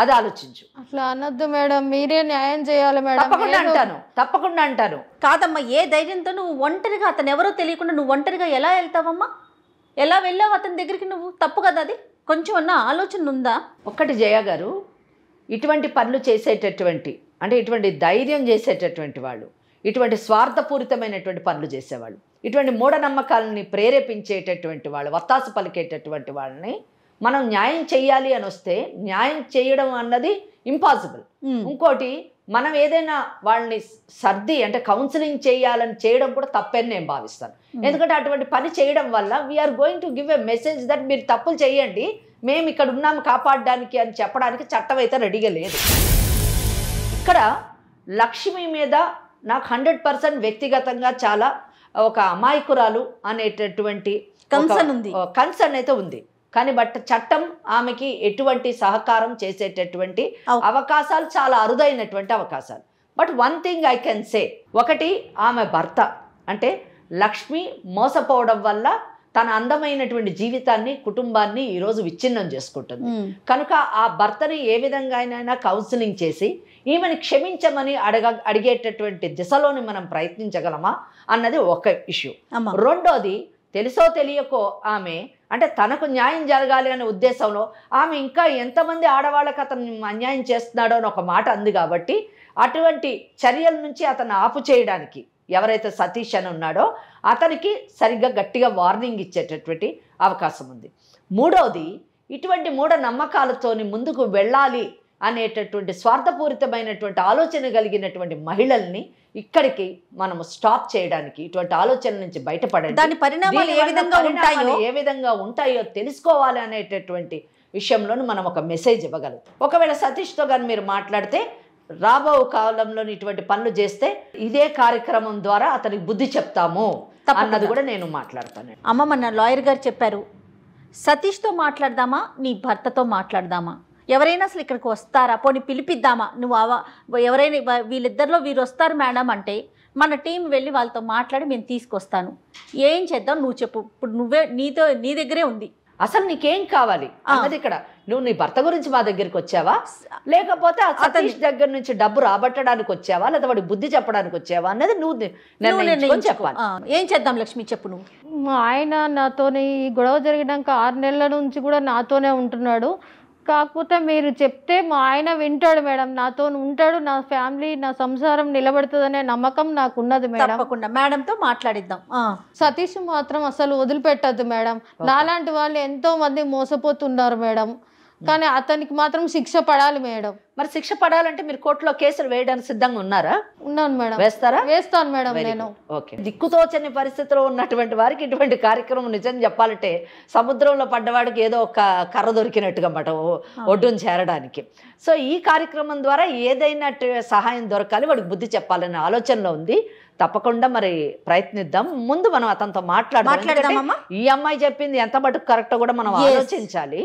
అది ఆలోచించు. అట్లా అనొద్దు మేడం, మీరే న్యాయం చేయాలి మేడం. తప్పకుండా అంటాను. కాదమ్మా, ఏ ధైర్యంతో నువ్వు ఒంటరిగా, అతను ఎవరో తెలియకుండా నువ్వు ఒంటరిగా ఎలా వెళ్తావమ్మా? ఎలా వెళ్ళావు అతని దగ్గరికి? నువ్వు తప్పు కదా అది. కొంచెం అన్న ఆలోచన ఉందా? ఒక్కటి జయ గారు, ఇటువంటి పనులు చేసేటటువంటి, అంటే ఇటువంటి ధైర్యం చేసేటటువంటి వాళ్ళు, ఇటువంటి స్వార్థపూరితమైనటువంటి పనులు చేసేవాళ్ళు, ఇటువంటి మూఢనమ్మకాలని ప్రేరేపించేటటువంటి వాళ్ళు, వత్తాసు పలికేటటువంటి వాళ్ళని మనం న్యాయం చేయాలి అని వస్తే న్యాయం చేయడం అన్నది ఇంపాసిబుల్. ఇంకోటి, మనం ఏదైనా వాళ్ళని సర్ది అంటే కౌన్సిలింగ్ చేయాలని చేయడం కూడా తప్పని నేను భావిస్తాను. ఎందుకంటే అటువంటి పని చేయడం వల్ల we're going to give a message that మీరు తప్పులు చేయండి, మేము ఇక్కడ ఉన్నాము కాపాడడానికి అని చెప్పడానికి చట్టం అయితే రెడీగా లేదు. ఇక్కడ లక్ష్మి మీద నాకు 100% వ్యక్తిగతంగా చాలా ఒక అమాయకురాలు అనేటటువంటి కన్సర్న్ అయితే ఉంది. కానీ చట్టం ఆమెకి ఎటువంటి సహకారం చేసేటటువంటి అవకాశాలు చాలా అరుదైనటువంటి అవకాశాలు. But one thing I can say, ఒకటి, ఆమె భర్త అంటే లక్ష్మి మోసపోవడం వల్ల తన అందమైనటువంటి జీవితాన్ని, కుటుంబాన్ని ఈరోజు విచ్ఛిన్నం చేసుకుంటుంది. కనుక ఆ భర్తని ఏ విధంగా అయినా కౌన్సిలింగ్ చేసి ఈమెను క్షమించమని అడిగేటటువంటి దిశలోని మనం ప్రయత్నించగలమా అన్నది ఒక ఇష్యూ. రెండోది, తెలుసో తెలియకో ఆమె అంటే తనకు న్యాయం జరగాలి అనే ఉద్దేశంలో ఆమె ఇంకా ఎంతమంది ఆడవాళ్ళకి అతను అన్యాయం చేస్తున్నాడో అని ఒక మాట అంది. కాబట్టి అటువంటి చర్యల నుంచి అతను ఆపు చేయడానికి ఎవరైతే సతీష్ అని ఉన్నాడో అతనికి సరిగ్గా గట్టిగా వార్నింగ్ ఇచ్చేటటువంటి అవకాశం ఉంది. మూడవది, ఇటువంటి మూఢ నమ్మకాలతోని ముందుకు వెళ్ళాలి అనేటటువంటి స్వార్థపూరితమైనటువంటి ఆలోచన కలిగినటువంటి మహిళల్ని ఇక్కడికి మనము స్టాప్ చేయడానికి, ఇటువంటి ఆలోచన నుంచి బయటపడండి, దాని పరిణామాలు ఏ విధంగా ఉంటాయో తెలుసుకోవాలి అనేటటువంటి విషయంలోనూ మనం ఒక మెసేజ్ ఇవ్వగలుగుతాం. ఒకవేళ సతీష్తో కానీ మీరు మాట్లాడితే రాబో కాలంలో ఇటువంటి పనులు చేస్తే ఇదే కార్యక్రమం ద్వారా అతనికి బుద్ధి చెప్తాము అన్నది కూడా నేను మాట్లాడతాను. అమ్మ, మన లాయర్ గారు చెప్పారు, సతీష్తో మాట్లాడదామా నీ భర్తతో మాట్లాడదామా, ఎవరైనా అసలు ఇక్కడికి వస్తారా, పోనీ పిలిపిద్దామా, నువ్వు ఎవరైనా వీళ్ళిద్దరిలో వీరు వస్తారు మేడం అంటే మన టీం వెళ్ళి వాళ్ళతో మాట్లాడి మేము తీసుకొస్తాను, ఏం చేద్దాం నువ్వు చెప్పు. ఇప్పుడు నీ దగ్గరే ఉంది, అసలు నీకేం కావాలి అన్నది. ఇక్కడ నువ్వు నీ భర్త గురించి మా దగ్గరికి వచ్చావా, లేకపోతే సతీష్ దగ్గర నుంచి డబ్బు రాబట్టడానికి వచ్చావా, లేదా వాడికి బుద్ధి చెప్పడానికి వచ్చావా అన్నది నువ్వు నిర్ణయించుకొని చెప్పాలి. ఏం చేద్దాం లక్ష్మి, చెప్పు నువ్వు. మా ఆయన నాతోనే ఈ గొడవ జరిగినాక 6 నెలల నుంచి కూడా నాతోనే ఉంటున్నాడు. కాకపోతే మీరు చెప్తే మా ఆయన వింటాడు మేడం, నాతో ఉంటాడు, నా ఫ్యామిలీ, నా సంసారం నిలబడుతుందనే నమ్మకం నాకు ఉన్నది మేడం. తప్పకుండా మేడంతో మాట్లాడిద్దాం. సతీష్ మాత్రం అసలు వదిలిపెట్టద్దు మేడం. నాలాంటి వాళ్ళు ఎంతో మంది మోసపోతున్నారు మేడం. కానీ అతనికి మాత్రం శిక్ష పడాలి మేడం. మరి శిక్ష పడాలంటే మీరు కోర్టులో కేసులు వేయడానికి సిద్ధంగా ఉన్నారా? ఉన్నాను మేడం. వేస్తారా? వేస్తాను మేడం. నేను ఓకే. దిక్కుతోచని పరిస్థితిలో ఉన్నటువంటి వారికి ఇటువంటి కార్యక్రమం నిజంగా చెప్పాలంటే సముద్రంలో పడ్డవాడికి ఏదో ఒక కర్ర దొరికినట్టుగా అన్నమాట ఒడ్డును చేరడానికి. సో ఈ కార్యక్రమం ద్వారా ఏదైనా సహాయం దొరకాలి, వాడికి బుద్ధి చెప్పాలనే ఆలోచనలో ఉంది. తప్పకుండా మరి ప్రయత్నిద్దాం. ముందు మనం అతనితో మాట్లాడదాం. ఈ అమ్మాయి చెప్పింది ఎంత మటుకు కరెక్ట్ కూడా మనం ఆలోచించాలి.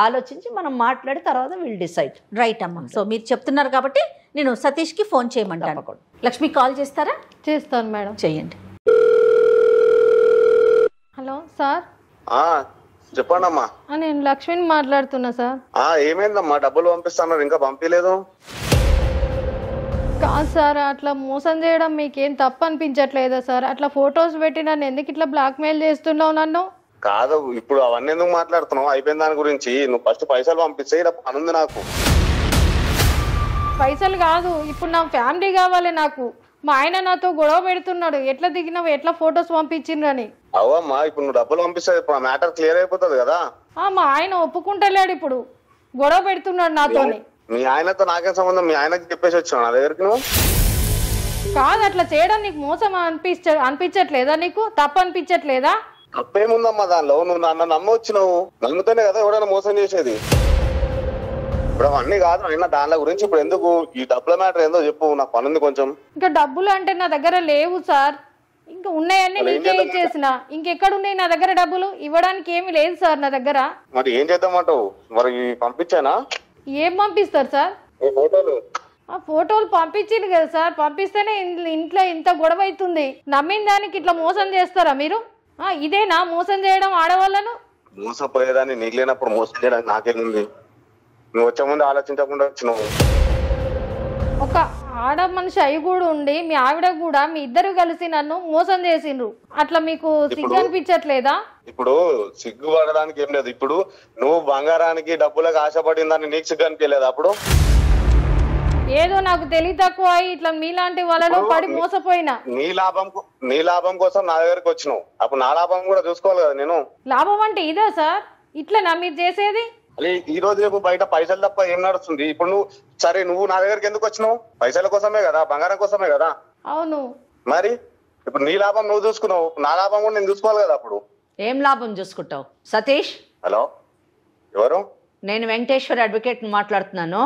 ఆలోచించి మనం మాట్లాడి తర్వాత విల్ డిసైడ్. రైట్ అమ్మా. సో మీరు చెప్తున్నారు కాబట్టి నేను సతీష్కి ఫోన్ చేయమంటాను. లక్ష్మి కాల్ చేస్తారా? చేస్తాను మేడం. చెయ్యండి. Hello sir. చెప్పండి అమ్మా. నేను లక్ష్మిని మాట్లాడుతున్నా సార్. ఏమైందమ్మా? డబ్బులు పంపిస్తాను, ఇంకా పంపించలేదు. కాదు సార్, అట్లా మోసం చేయడం మీకేం తప్పు అనిపించట్లేదా సార్? అట్లా ఫొటోస్ పెట్టి నన్ను ఎందుకు ఇట్లా బ్లాక్మెయిల్ చేస్తున్నావు నన్ను? కాదు, ఇప్పుడు అవన్నీ ఎందుకు మాట్లాడుతున్నావు? అయిపోయిన దాని గురించి నువ్వు ఫస్ట్ పైసలు పంపిస్తే ఇలా పనుంది నాకు. పైసలు కాదు, ఇప్పుడు నా ఫ్యామిలీ కావాలి నాకు. మా ఆయన నాతో గొడవ పెడుతున్నాడు, ఎట్లా దిగినావు, ఎట్లా ఫొటోస్ పంపించిండ్రని. అవమ్మా, ఇప్పుడు నువ్వు డబ్బులు పంపిస్తే ఇప్పుడు ఆ మ్యాటర్ క్లియర్ అయిపోతుంది కదా. మా ఆయన ఒప్పుకుంటలేడు, ఇప్పుడు గొడవ పెడుతున్నాడు నాతోని. మీ ఆయనతో నాకేం సంబంధం? మీ ఆయనకి చెప్పేసి వచ్చావు నా దగ్గరికి నువ్వు? కాదు, అట్లా చేయడం నీకు మోసం అనిపించట్లేదా? నీకు తప్పు అనిపించట్లేదా? తప్పేముందమ్మా దానిలో? నువ్వు నన్ను నమ్మొచ్చినావు, నమ్ముతూనే కదా ఎవరైనా మోసం చేసేది. ఇప్పుడు అవన్నీ కాదు అయినా దానిల గురించి ఇప్పుడు ఎందుకు? ఈ డబ్బుల మ్యాటర్ ఏందో చెప్పు, నాకు పనుంది కొంచెం. ఇంకా డబ్బులు అంటే నా దగ్గర లేవు సార్. ఇంకా ఉన్నాయన్నీ నీకే ఇచ్చేసిన. ఇంకెక్కడ ఉన్నాయి నా దగ్గర డబ్బులు? ఇవ్వడానికి ఏమి లేదు సార్ నా దగ్గర. మరి ఏం చేద్దామంటావు? మరి పంపించానా? ఏం పంపిస్తారు సార్? ఫోటోలు పంపించింది కదా సార్, పంపిస్తేనే ఇంట్లో ఇంత గొడవ అవుతుంది. నమ్మిన దానికి ఇట్లా మోసం చేస్తారా మీరు? ఇదేనా మోసం చేయడం ఆడవాళ్ళను? మోసపోయేదాన్ని నీకు లేనప్పుడు మోసం చేయడానికి నాకేముంది? నువ్వు వచ్చే ముందు ఆలోచించకుండా వచ్చినావు. ఒక ఆడ మనిషి అయి కూడా ఉండి మీ ఆవిడ కూడా మీ ఇద్దరు కలిసి నన్ను మోసం చేసిండ్రు. అట్లా మీకు సిగ్గు అనిపించట్లేదా? ఇప్పుడు సిగ్గు పడడానికి ఏం లేదు. ఇప్పుడు నువ్వు బంగారానికి డబ్బులకు ఆశపడిందని నీకు సిగ్గు అనిపించలేదు? అప్పుడు ఏదో నాకు తెలివి తక్కువ ఇట్లా మీలాంటి వాళ్ళలో పడి మోసపోయినా. నీ లాభం కోసం నా దగ్గరకు వచ్చినావు, అప్పుడు నా లాభం కూడా చూసుకోవాలి కదా నేను. లాభం అంటే ఇదే సార్? ఇట్లా మీరు చేసేది? ఈ రోజు రేపు బయట పైసలు తప్ప ఏం నడుస్తుంది? ఇప్పుడు నువ్వు సరే, నువ్వు నా దగ్గరికి ఎందుకు వచ్చినావు? పైసల కోసమే కదా, బంగారం కోసమే కదా. అవును. మరి ఇప్పుడు నీ లాభం నువ్వు చూసుకున్నావు, నా లాభం కూడా నేను చూసుకోవాలి కదా. అప్పుడు ఏం లాభం చూసుకుంటావు? సతీష్. హలో, ఎవరు? నేను వెంకటేశ్వర అడ్వకేట్ మాట్లాడుతున్నాను.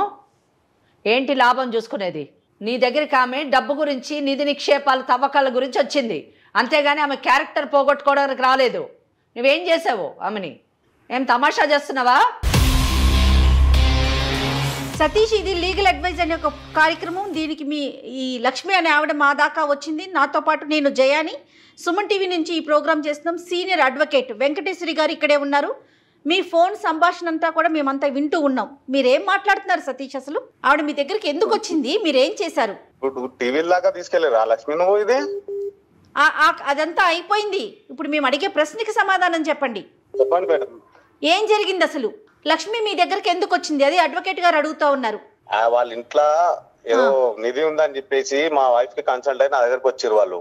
ఏంటి లాభం చూసుకునేది? నీ దగ్గరికి ఆమె డబ్బు గురించి, నిధి నిక్షేపాల తవ్వకాల గురించి వచ్చింది, అంతేగాని ఆమె క్యారెక్టర్ పోగొట్టుకోవడానికి రాలేదు. నువ్వేం చేసావు ఆమెని? ఏం తమాషా చేస్తున్నావా? సతీష్, ఇది లీగల్ అడ్వైజ్ అనే ఒక కార్యక్రమం. దీనికి ఈ లక్ష్మి అనే ఆవిడ మా దాకా వచ్చింది. నాతో పాటు నేను జయాని సుమన్ టీవీ నుంచి ఈ ప్రోగ్రామ్ చేస్తున్నాం. సీనియర్ అడ్వకేట్ వెంకటేశ్వరి గారు ఇక్కడే ఉన్నారు. మీ ఫోన్ సంభాషణ అంతా కూడా మేమంతా వింటూ ఉన్నాం. మీరేం మాట్లాడుతున్నారు సతీష్? అసలు ఆవిడ మీ దగ్గరికి ఎందుకు వచ్చింది? మీరేం చేశారు? టీవీ దాకా తీసుకెళ్ళారా లక్ష్మి నువ్వు? ఇదే అదంతా అయిపోయింది. ఇప్పుడు మేము అడిగే ప్రశ్నకి సమాధానం చెప్పండి. చెప్పండి మేడం, ఏం జరిగింది అసలు? లక్ష్మి మీ దగ్గరికి ఎందుకు వచ్చింది? అది అడ్వకేట్ గారు అడుగుతా ఉన్నారు. వాళ్ళ ఇంట్లో ఏదో నిధి ఉందని చెప్పేసి మా వైఫ్ కి కన్సల్ట్ అయి నా దగ్గరకు వచ్చారు వాళ్ళు.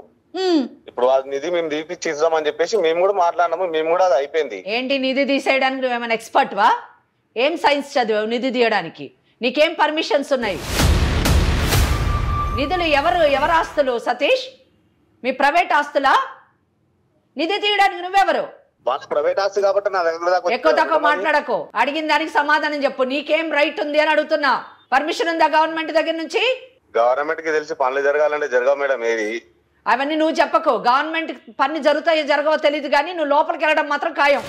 ఇప్పుడు వాళ్ళ నిధి మేము తీపిచ్చి ఇద్దామని చెప్పేసి మేము కూడా మాట్లాడినాము. మేము కూడా అది అయిపోయింది. ఏంటి నిధి తీసేయడానికి నువ్వేమైనా ఎక్స్పర్ట్ వా? ఏం సైన్స్ చదివావు నిధి తీయడానికి? నీకేం పర్మిషన్స్ ఉన్నాయి? నిధులు ఎవరు ఆస్తులు సతీష్? మీ ప్రైవేట్ ఆస్తులా? నిధి తీయడానికి నువ్వెవరు? ప్రైవేట్ ఆస్తి కాబట్టి నా దగ్గర ఎక్కువ తక్కువ మాట్లాడకు. అడిగిన దానికి సమాధానం చెప్పు. నీకేం రైట్ ఉంది అని అడుగుతున్నా. పర్మిషన్ ఉందా గవర్నమెంట్ దగ్గర నుంచి? గవర్నమెంట్ కి తెలిసి పనులు జరగాలంటే జరగవు మేడం. ఏది అవన్నీ నువ్వు చెప్పకు. గవర్నమెంట్ పని జరుగుతాయో జరగవో తెలియదు కానీ నువ్వు లోపలికి వెళ్ళడం మాత్రం ఖాయం.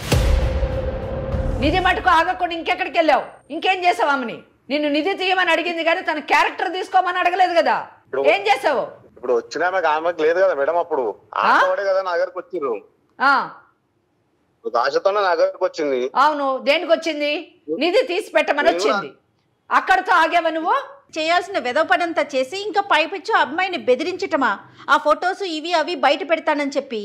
నిధి మటుకు ఆగకుండా ఇంకెక్కడికి వెళ్ళావు? ఇంకేం చేసావు ఆమెని? నిన్ను నిధి తీయమని అడిగింది కానీ తన క్యారెక్టర్ తీసుకోమని అడగలేదు కదా. ఏం చేసావు? ఇప్పుడు వచ్చిన ఆమెకు లేదు కదా మేడం. అప్పుడు ఆశపడే కదా నా దగ్గరకు వచ్చిర్రు. ఆశతోనే నా దగ్గరకు వచ్చింది. అవును, దేనికి వచ్చింది? నిధి తీసి పెట్టమని వచ్చింది. అక్కడతో ఆగేవా నువ్వు? చేయాల్సిన వెదవపడంతా చేసి ఇంకా పైపిచ్చు అమ్మాయిని బెదిరించటమా? ఆ ఫొటోస్ ఇవి అవి బయట పెడతానని చెప్పి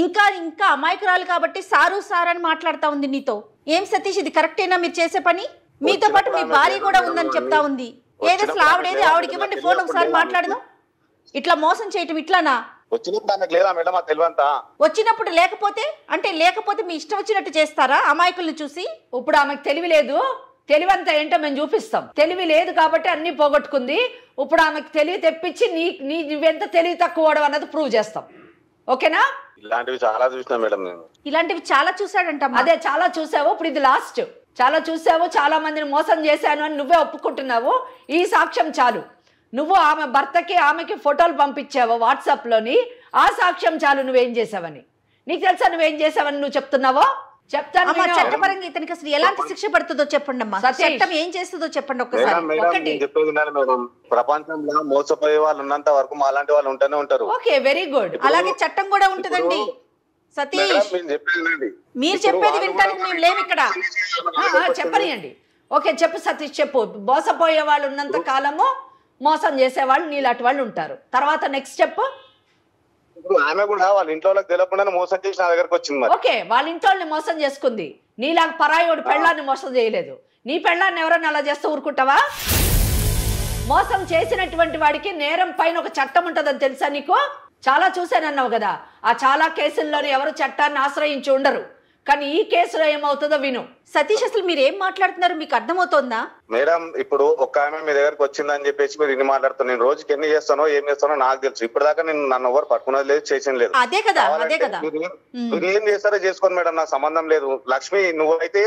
ఇంకా అమాయకురాలు కాబట్టి సారు అని మాట్లాడుతా ఉంది నీతో. ఏం సతీష్, ఇది కరెక్టేనా మీరు చేసే పని? మీతో పాటు మీ భార్య కూడా ఉందని చెప్తా ఉంది. ఏదసలు ఆవిడేది? ఆవిడకి ఇవ్వండి ఫోన్, ఒకసారి మాట్లాడదాం. ఇట్లా మోసం చేయటం ఇట్లానా? వచ్చినప్పుడు లేకపోతే అంటే లేకపోతే మీ ఇష్టం వచ్చినట్టు చేస్తారా అమాయకుల్ని చూసి? ఇప్పుడు ఆమెకు తెలివి లేదు, తెలివంతా ఏంటో మేము చూపిస్తాం. తెలివి లేదు కాబట్టి అన్ని పోగొట్టుకుంది. ఇప్పుడు ఆమెకు తెలివి తెప్పించి నువ్వెంత తెలివి తక్కువ అన్నది ప్రూవ్ చేస్తాం. ఓకేనా? ఇలాంటివి చాలా చూసినా మేడం నేను. ఇలాంటివి చాలా చూసాడంట. అదే చాలా చూసావు, ఇప్పుడు ఇది లాస్ట్. చాలా చూసావు, చాలా మందిని మోసం చేశాను అని నువ్వే ఒప్పుకుంటున్నావు. ఈ సాక్ష్యం చాలు. నువ్వు ఆమె భర్తకి ఆమెకి ఫోటోలు పంపించావు వాట్సాప్లోని, ఆ సాక్ష్యం చాలు నువ్వేం చేసావని. నీకు తెలుసా నువ్వేం చేసావని నువ్వు చెప్తున్నావో? చెప్తాను. చట్టపరంగా ఇతనికి అసలు ఎలాంటి శిక్ష పడుతుందో చెప్పండి అమ్మా. చట్టం ఏం చేస్తుందో చెప్పండి ఒక్కసారి. చెప్పేది మేడం, ప్రపంచంలో మోసపోయే వాళ్ళు ఉన్నంత వరకు మాలాంటి వాళ్ళు ఉంటూనే ఉంటారు. Okay, very good. అలాగే చట్టం కూడా ఉంటుందండి సతీష్. మీరు చెప్పేది వినడానికి మేము లేము ఇక్కడ. చెప్పనియండి. ఓకే, చెప్పు సతీష్, చెప్పు. మోసపోయే వాళ్ళు ఉన్నంత కాలము మోసం చేసేవాళ్ళు నీలాంటి వాళ్ళు ఉంటారు. తర్వాత నెక్స్ట్ చెప్పు. ఆమె కూడా వాళ్ళ ఇంట్లో వాళ్ళకి తెలియకుండా మోసం చేసి నా దగ్గరకు వచ్చింది. ఓకే, వాళ్ళ ఇంట్లో మోసం చేసుకుంది. నీలాగా పరాయోడు పెళ్ళాన్ని మోసం చేయలేదు. నీ పెళ్ళాన్ని ఎవరన్నా అలా చేస్తూ ఊరుకుంటావా? మోసం చేసినటువంటి వాడికి నేరం పైన ఒక చట్టం ఉంటుందని తెలుసా నీకు? చాలా చూసానన్నావు కదా. ఆ చాలా కేసుల్లోనే ఎవరు చట్టాన్ని ఆశ్రయించి ఉండరు. కానీ ఈ కేసులో ఏమవుతుందో విను. సతీష్, అసలు మీరు ఏం మాట్లాడుతున్నారు మీకు అర్థమవుతోందా? మేడం, ఇప్పుడు ఒక్క ఆమె మీ దగ్గరకు వచ్చిందని చెప్పేసి మీరు ఇన్ని మాట్లాడుతున్నారు. నేను రోజుకి ఎన్ని చేస్తానో ఏం చేస్తానో నాకు తెలుసు. ఇప్పటిదాకా నేను నన్ను ఎవరు పట్టుకున్నది లేదు, చేసింది లేదు. అదే కదా, అదే కదా. మీరు ఏం చేస్తారో చేసుకోండి మేడం, నాకు సంబంధం లేదు. లక్ష్మి, నువ్వైతే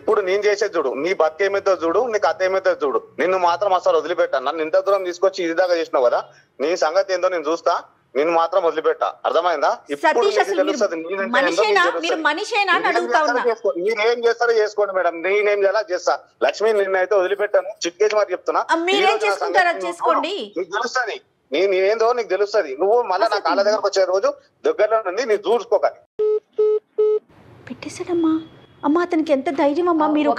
ఇప్పుడు నేను చేసేది చూడు, నీ బతుకు ఏమైతే చూడు, నీకు అత్త ఏమైతే చూడు. నిన్ను మాత్రం అసలు వదిలిపెట్టాను. నన్ను ఇంత దూరం తీసుకొచ్చి ఇది దాకా చేసినావు కదా, నీ సంగతి ఏందో నేను చూస్తా. నిన్ను మాత్రం వదిలిపెట్టా. అర్థమైందా? ఇప్పుడు మీరేం చేస్తారో చేసుకోండి మేడం, నేనేం చేయాలా చేస్తా. లక్ష్మి, నిన్నైతే వదిలిపెట్టాను. చిట్కేసి మరి చెప్తున్నా, చేసుకోండి. నీకు తెలుస్తుంది నేనేందో, నీకు తెలుస్తుంది. నువ్వు మళ్ళీ నా కాళ్ళ దగ్గరకు వచ్చే రోజు దగ్గరలో నుండి నీ చూసుకోక పెట్టేశాడమ్మా. అమ్మా, అతనికి ఎంత ధైర్యం అమ్మా. మీరు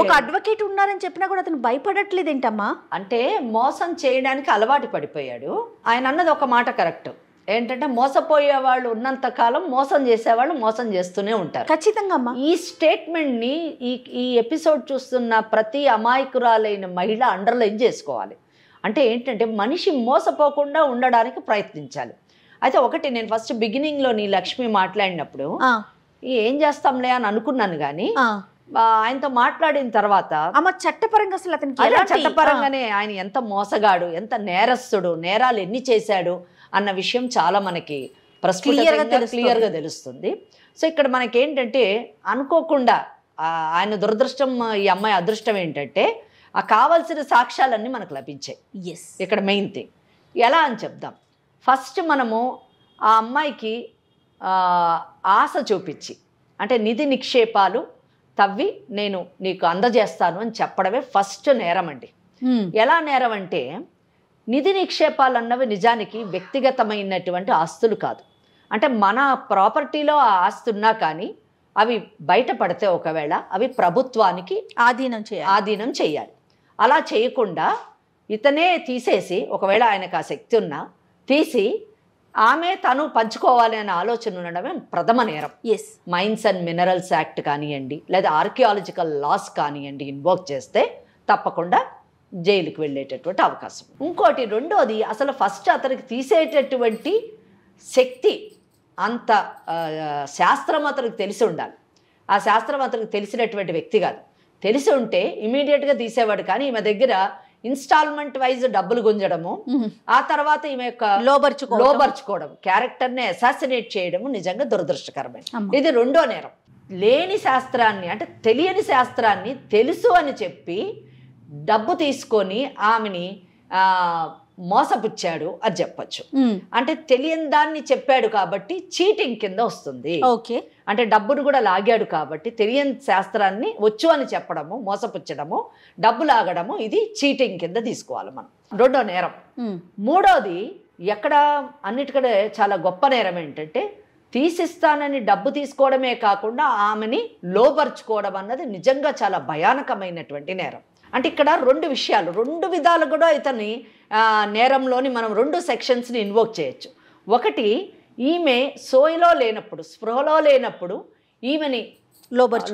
ఒక అడ్వకేట్ ఉన్నారని చెప్పినా కూడా అతను భయపడట్లేదు ఏంటమ్మా? అంటే మోసం చేయడానికి అలవాటు పడిపోయాడు. ఆయన అన్నది ఒక మాట కరెక్ట్. ఏంటంటే మోసపోయే వాళ్ళు ఉన్నంత కాలం మోసం చేసేవాళ్ళు మోసం చేస్తూనే ఉంటారు. ఖచ్చితంగా అమ్మా. ఈ స్టేట్మెంట్ని ఈ ఎపిసోడ్ చూస్తున్న ప్రతి అమాయకురాలైన మహిళ అండర్లైన్ చేసుకోవాలి. అంటే ఏంటంటే మనిషి మోసపోకుండా ఉండడానికి ప్రయత్నించాలి. అయితే ఒకటి, నేను ఫస్ట్ బిగినింగ్లో నీ లక్ష్మి మాట్లాడినప్పుడు ఏం చేస్తాంలే అని అనుకున్నాను. కానీ ఆయనతో మాట్లాడిన తర్వాత చట్టపరంగా అసలు అతనికి చట్టపరంగానే ఆయన ఎంత మోసగాడు, ఎంత నేరస్తుడు, నేరాలు ఎన్ని చేశాడు అన్న విషయం చాలా మనకి క్లియర్గా తెలుస్తుంది. సో ఇక్కడ మనకి ఏంటంటే అనుకోకుండా ఆయన దురదృష్టం, ఈ అమ్మాయి అదృష్టం ఏంటంటే ఆ కావాల్సిన సాక్ష్యాలన్నీ మనకు లభించాయి. ఇక్కడ మెయిన్ థింగ్ ఎలా అని చెప్దాం. ఫస్ట్ మనము ఆ అమ్మాయికి ఆశ చూపించి, అంటే నిధి నిక్షేపాలు తవ్వి నేను నీకు అందజేస్తాను అని చెప్పడమే ఫస్ట్ నేరం అండి. ఎలా నేరం అంటే, నిధి నిక్షేపాలు అన్నవి నిజానికి వ్యక్తిగతమైనటువంటి ఆస్తులు కాదు. అంటే మన ప్రాపర్టీలో ఆ ఆస్తి ఉన్నా కానీ అవి బయటపడితే ఒకవేళ అవి ప్రభుత్వానికి ఆధీనం చేయాలి. అలా చేయకుండా ఇతనే తీసేసి, ఒకవేళ ఆయనకు ఆ శక్తి ఉన్నా తీసి ఆమె తను పంచుకోవాలి అనే ఆలోచన ఉండడమే ప్రథమ నేరం. మైన్స్ అండ్ మినరల్స్ యాక్ట్ కానివ్వండి, లేదా ఆర్కియాలజికల్ లాస్ కానివ్వండి, ఇన్వోక్ చేస్తే తప్పకుండా జైలుకి వెళ్ళేటటువంటి అవకాశం. ఇంకోటి, రెండోది, అసలు ఫస్ట్ అతనికి తీసేటటువంటి శక్తి అంత శాస్త్రం అతనికి తెలిసి ఉండాలి. ఆ శాస్త్రం అతనికి తెలిసినటువంటి వ్యక్తి కాదు. తెలిసి ఉంటే ఇమీడియట్గా తీసేవాడు. కానీ ఈమె దగ్గర ఇన్స్టాల్మెంట్ వైజ్ డబ్బులు గుంజడము, ఆ తర్వాత ఈమె యొక్క లోబర్చుకోవడం, క్యారెక్టర్ని అసాసినేట్ చేయడము నిజంగా దురదృష్టకరమైన. ఇది రెండో నేరం. లేని శాస్త్రాన్ని, అంటే తెలియని శాస్త్రాన్ని తెలుసు అని చెప్పి డబ్బు తీసుకొని ఆమెని మోసపుచ్చాడు అని చెప్పచ్చు. అంటే తెలియని దాన్ని చెప్పాడు కాబట్టి చీటింగ్ కింద వస్తుంది. అంటే డబ్బును కూడా లాగాడు కాబట్టి తెలియని శాస్త్రాన్ని వచ్చు అని చెప్పడము, మోసపుచ్చడము, డబ్బు లాగడము, ఇది చీటింగ్ కింద తీసుకోవాలి మనం. రెండో నేరం. మూడోది, ఎక్కడ అన్నిటికంటే చాలా గొప్ప నేరం ఏంటంటే, తీసిస్తానని డబ్బు తీసుకోవడమే కాకుండా ఆమెని లోబర్చుకోవడం అన్నది నిజంగా చాలా భయానకమైనటువంటి నేరం. అంటే ఇక్కడ రెండు విషయాలు, రెండు విధాలు కూడా ఇతన్ని నేరంలోని మనం రెండు సెక్షన్స్ని ఇన్వోక్ చేయొచ్చు. ఒకటి, ఈమె సోయిలో లేనప్పుడు, స్పృహలో లేనప్పుడు ఈమెని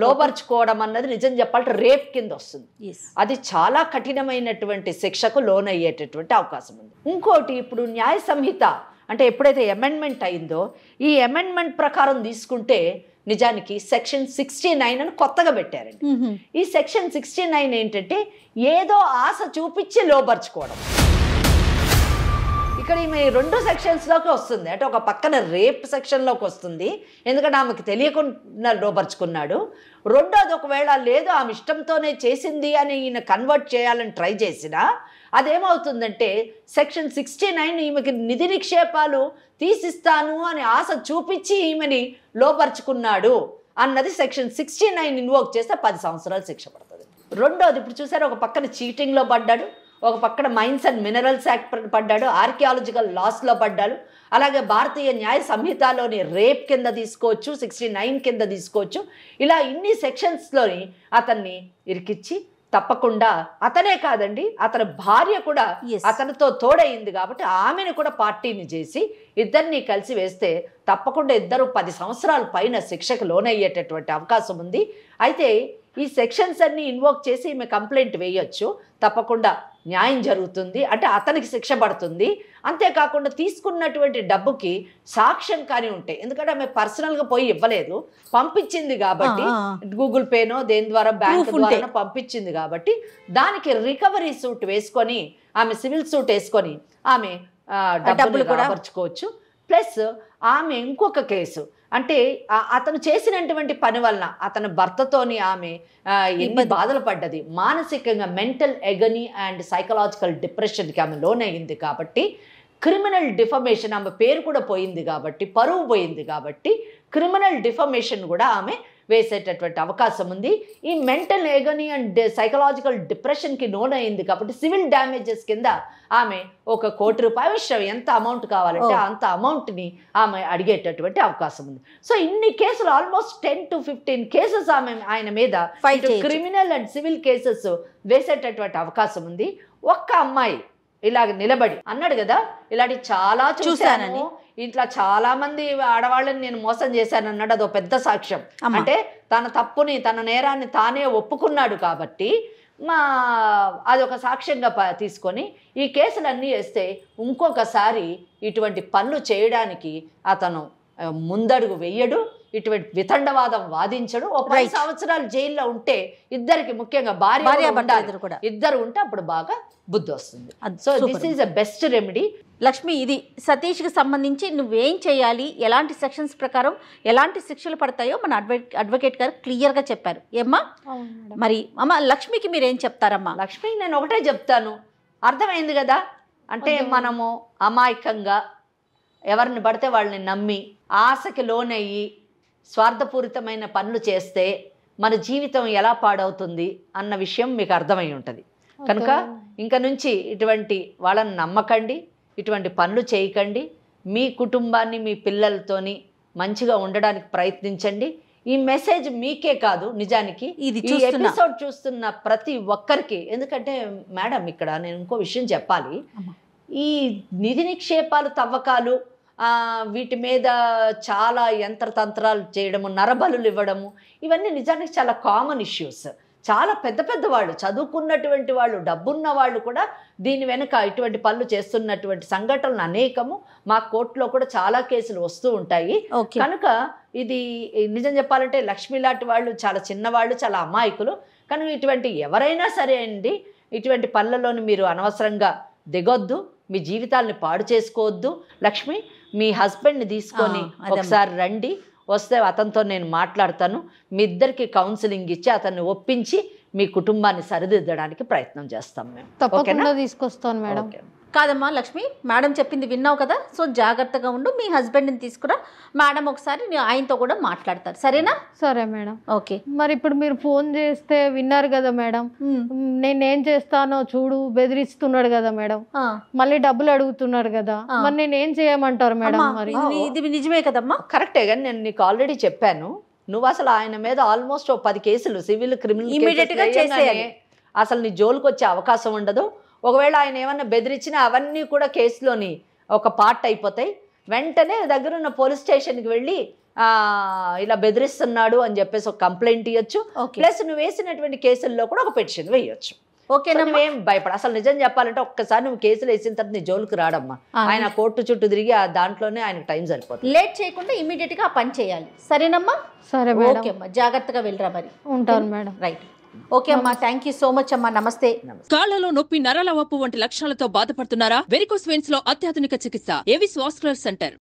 లోబర్చుకోవడం అన్నది నిజం చెప్పాలంటే రేప్ కింద వస్తుంది. అది చాలా కఠినమైనటువంటి శిక్షకు లోనయ్యేటటువంటి అవకాశం ఉంది. ఇంకోటి, ఇప్పుడు న్యాయ సంహిత అంటే ఎప్పుడైతే అమెండ్మెంట్ అయిందో, ఈ అమెండ్మెంట్ ప్రకారం తీసుకుంటే నిజానికి సెక్షన్ 69 అని కొత్తగా పెట్టారండి. ఈ సెక్షన్ 69 ఏంటంటే ఏదో ఆశ చూపించి లోపరుచుకోవడం. ఇక్కడ ఈమె 2 సెక్షన్స్లోకి వస్తుంది. అంటే ఒక పక్కన రేప్ సెక్షన్లోకి వస్తుంది, ఎందుకంటే ఆమెకు తెలియకుండా లోపరుచుకున్నాడు. రెండోది ఒకవేళ లేదు ఆమె ఇష్టంతోనే చేసింది అని ఈయన కన్వర్ట్ చేయాలని ట్రై చేసినా అదేమవుతుందంటే సెక్షన్ 69 ఈమెకి నిధి నిక్షేపాలు తీసిస్తాను అని ఆశ చూపించి ఈమెని లోపరుచుకున్నాడు అన్నది సెక్షన్ 69 ఇన్వోక్ చేస్తే 10 సంవత్సరాలు శిక్ష పడుతుంది. రెండోది ఇప్పుడు చూసారు, ఒక పక్కన చీటింగ్లో పడ్డాడు, ఒక పక్కన మైన్స్ అండ్ మినరల్స్ యాక్ట్ పడ్డాడు, ఆర్కియాలజికల్ లాస్లో పడ్డాడు, అలాగే భారతీయ న్యాయ సంహితలోని రేప్ కింద తీసుకోవచ్చు, 69 కింద తీసుకోవచ్చు. ఇలా ఇన్ని సెక్షన్స్లోని అతన్ని ఇరికిచ్చి తప్పకుండా అతనే కాదండి అతని భార్య కూడా అతనితో తోడయింది కాబట్టి ఆమెను కూడా పార్టీని చేసి ఇద్దరిని కలిసి వేస్తే తప్పకుండా ఇద్దరు 10 సంవత్సరాల పైన శిక్షకు లోనయ్యేటటువంటి అవకాశం ఉంది. అయితే ఈ సెక్షన్స్ అన్ని ఇన్వోక్ చేసి ఈమె కంప్లైంట్ వేయొచ్చు, తప్పకుండా న్యాయం జరుగుతుంది, అంటే అతనికి శిక్ష పడుతుంది. అంతేకాకుండా తీసుకున్నటువంటి డబ్బుకి సాక్ష్యం కానీ ఉంటాయి, ఎందుకంటే ఆమె పర్సనల్గా పోయి ఇవ్వలేదు, పంపించింది కాబట్టి గూగుల్ పేనో దేని ద్వారా బ్యాంక్ ద్వారా పంపించింది కాబట్టి దానికి రికవరీ సూట్ వేసుకొని ఆమె సివిల్ సూట్ వేసుకొని ఆమె డబ్బులు కూడా పరుచుకోవచ్చు. ప్లస్ ఆమె ఇంకొక కేసు అంటే అతను చేసినటువంటి పని వలన అతని భర్తతోని ఆమె ఎన్ని బాధలు పడ్డది, మానసికంగా మెంటల్ ఎగనీ అండ్ సైకలాజికల్ డిప్రెషన్కి ఆమె లోనయ్యింది కాబట్టి క్రిమినల్ డిఫమేషన్, ఆమె పేరు కూడా పోయింది కాబట్టి, పరువు పోయింది కాబట్టి క్రిమినల్ డిఫమేషన్ కూడా ఆమె వేసేటటువంటి అవకాశం ఉంది. ఈ మెంటల్ ఎగనీ అండ్ సైకలాజికల్ డిప్రెషన్కి లోనయ్యింది కాబట్టి సివిల్ డ్యామేజెస్ కింద ఆమె ఒక ₹1,00,00,000 ఎంత అమౌంట్ కావాలంటే అంత అమౌంట్ని ఆమె అడిగేటటువంటి అవకాశం ఉంది. సో ఇన్ని కేసులు ఆల్మోస్ట్ 10 to 15 కేసెస్ ఆయన మీద క్రిమినల్ అండ్ సివిల్ కేసెస్ వేసేటటువంటి అవకాశం ఉంది. ఒక్క అమ్మాయి ఇలాగ నిలబడి అన్నాడు కదా, ఇలాంటి చాలా చూశానని, ఇట్లా చాలా మంది ఆడవాళ్ళని నేను మోసం చేశాను అన్నాడు, అదో పెద్ద సాక్ష్యం. అంటే తన తప్పుని తన నేరాన్ని తానే ఒప్పుకున్నాడు కాబట్టి అదొక సాక్ష్యంగా తీసుకొని ఈ కేసులన్నీ వేస్తే ఇంకొకసారి ఇటువంటి పనులు చేయడానికి అతను ముందడుగు వెయ్యడు, ఇటువంటి వితండవాదం వాదించడు. ఒక 10 సంవత్సరాలు జైల్లో ఉంటే ఇద్దరికి, ముఖ్యంగా భార్య ఇద్దరు ఉంటే అప్పుడు బాగా బుద్ధి వస్తుంది. So this is the best remedy. Lakshmi, ఇది సతీష్కి సంబంధించి నువ్వేం చేయాలి, ఎలాంటి సెక్షన్స్ ప్రకారం ఎలాంటి శిక్షలు పడతాయో మన అడ్వకేట్ గారు క్లియర్గా చెప్పారు. ఏమ్మా మరి అమ్మ లక్ష్మికి మీరేం చెప్తారమ్మా? లక్ష్మికి నేను ఒకటే చెప్తాను, అర్థమైంది కదా, అంటే మనము అమాయకంగా ఎవరిని పడితే వాళ్ళని నమ్మి ఆశకి లోనయ్యి స్వార్థపూరితమైన పనులు చేస్తే మన జీవితం ఎలా పాడవుతుంది అన్న విషయం మీకు అర్థమై ఉంటుంది. కనుక ఇంక నుంచి ఇటువంటి వాళ్ళని నమ్మకండి, ఇటువంటి పనులు చేయకండి, మీ కుటుంబాన్ని మీ పిల్లలతోని మంచిగా ఉండడానికి ప్రయత్నించండి. ఈ మెసేజ్ మీకే కాదు, నిజానికి ఈ ఎపిసోడ్ చూస్తున్న ప్రతి ఒక్కరికి. ఎందుకంటే మేడం ఇక్కడ నేను ఇంకో విషయం చెప్పాలి, ఈ నిధి నిక్షేపాలు తవ్వకాలు వీటి మీద చాలా యంత్రతంత్రాలు చేయడము, నరబలులు ఇవ్వడము, ఇవన్నీ నిజానికి చాలా కామన్ ఇష్యూస్. చాలా పెద్ద పెద్ద వాళ్ళు, చదువుకున్నటువంటి వాళ్ళు, డబ్బున్న వాళ్ళు కూడా దీని వెనుక ఇటువంటి పనులు చేస్తున్నటువంటి సంఘటనలు అనేకము మా కోర్టులో కూడా చాలా కేసులు వస్తూ ఉంటాయి. కనుక ఇది నిజం చెప్పాలంటే లక్ష్మి లాంటి వాళ్ళు చాలా చిన్నవాళ్ళు, చాలా అమాయకులు. కనుక ఇటువంటి ఎవరైనా సరే అండి, ఇటువంటి పనులలోని మీరు అనవసరంగా దిగొద్దు, మీ జీవితాలని పాడు చేసుకోవద్దు. లక్ష్మి, మీ హస్బెండ్ని తీసుకొని ఒకసారి రండి, వస్తే అతనితో నేను మాట్లాడతాను, మీ ఇద్దరికి కౌన్సిలింగ్ ఇచ్చి అతన్ని ఒప్పించి మీ కుటుంబాన్ని సరిదిద్దడానికి ప్రయత్నం చేస్తాం మేము. తప్పకుండా తీసుకొస్తాను మేడం. కాదమ్మా లక్ష్మి, మేడం చెప్పింది విన్నావు కదా, సో జాగ్రత్తగా ఉండు, మీ హస్బెండ్ని తీసుకురా, మేడం ఒకసారి ఆయనతో కూడా మాట్లాడతారు, సరేనా? సరే మేడం. ఓకే. మరి ఇప్పుడు మీరు ఫోన్ చేస్తే విన్నారు కదా మేడం, నేనేం చేస్తానో చూడు, బెదిరిస్తున్నాడు కదా మేడం, మళ్ళీ డబ్బులు అడుగుతున్నాడు కదా, మరి నేనేం చేయమంటారు మేడం? మరి ఇది నిజమే కదమ్మా? కరెక్టే, కానీ నేను నీకు ఆల్రెడీ చెప్పాను, నువ్వు అసలు ఆయన మీద ఆల్మోస్ట్ 10 కేసులు సివిల్ క్రిమినల్ ఇమీడియట్గా చేసేయాలి, అసలు నీ జోలికి వచ్చే అవకాశం ఉండదు. ఒకవేళ ఆయన ఏమన్నా బెదిరించినా అవన్నీ కూడా కేసులోని ఒక పార్ట్ అయిపోతాయి. వెంటనే దగ్గరున్న పోలీస్ స్టేషన్కి వెళ్ళి ఇలా బెదిరిస్తున్నాడు అని చెప్పేసి ఒక కంప్లైంట్ ఇవ్వచ్చు. ప్లస్ నువ్వు వేసినటువంటి కేసుల్లో కూడా ఒక పిటిషన్ వేయొచ్చు. ఓకేనా? నువ్వేం భయపడ. అసలు నిజం చెప్పాలంటే ఒక్కసారి నువ్వు కేసులు వేసిన తర్వాత నీ జోలికి రాడమ్మా. ఆయన కోర్టు చుట్టూ తిరిగి ఆ దాంట్లోనే ఆయనకు టైం సరిపోతుంది. లేట్ చేయకుండా ఇమీడియట్ గా ఆ పని చేయాలి. సరేనమ్మా? సరే మేడం. ఓకే అమ్మా, జాగ్రత్తగా వెళ్ళరా మరి. ఉంటాను మేడం. రైట్. ఓకే అమ్మా, థ్యాంక్ యూ సో మచ్ అమ్మా. నమస్తే. కాళ్లలో నొప్పి, నరాల వాపు వంటి లక్షణాలతో బాధపడుతున్నారా? వెరికోస్ వెయిన్స్ లో అత్యాధునిక చికిత్స ఏవిస్ వాస్కులర్ సెంటర్.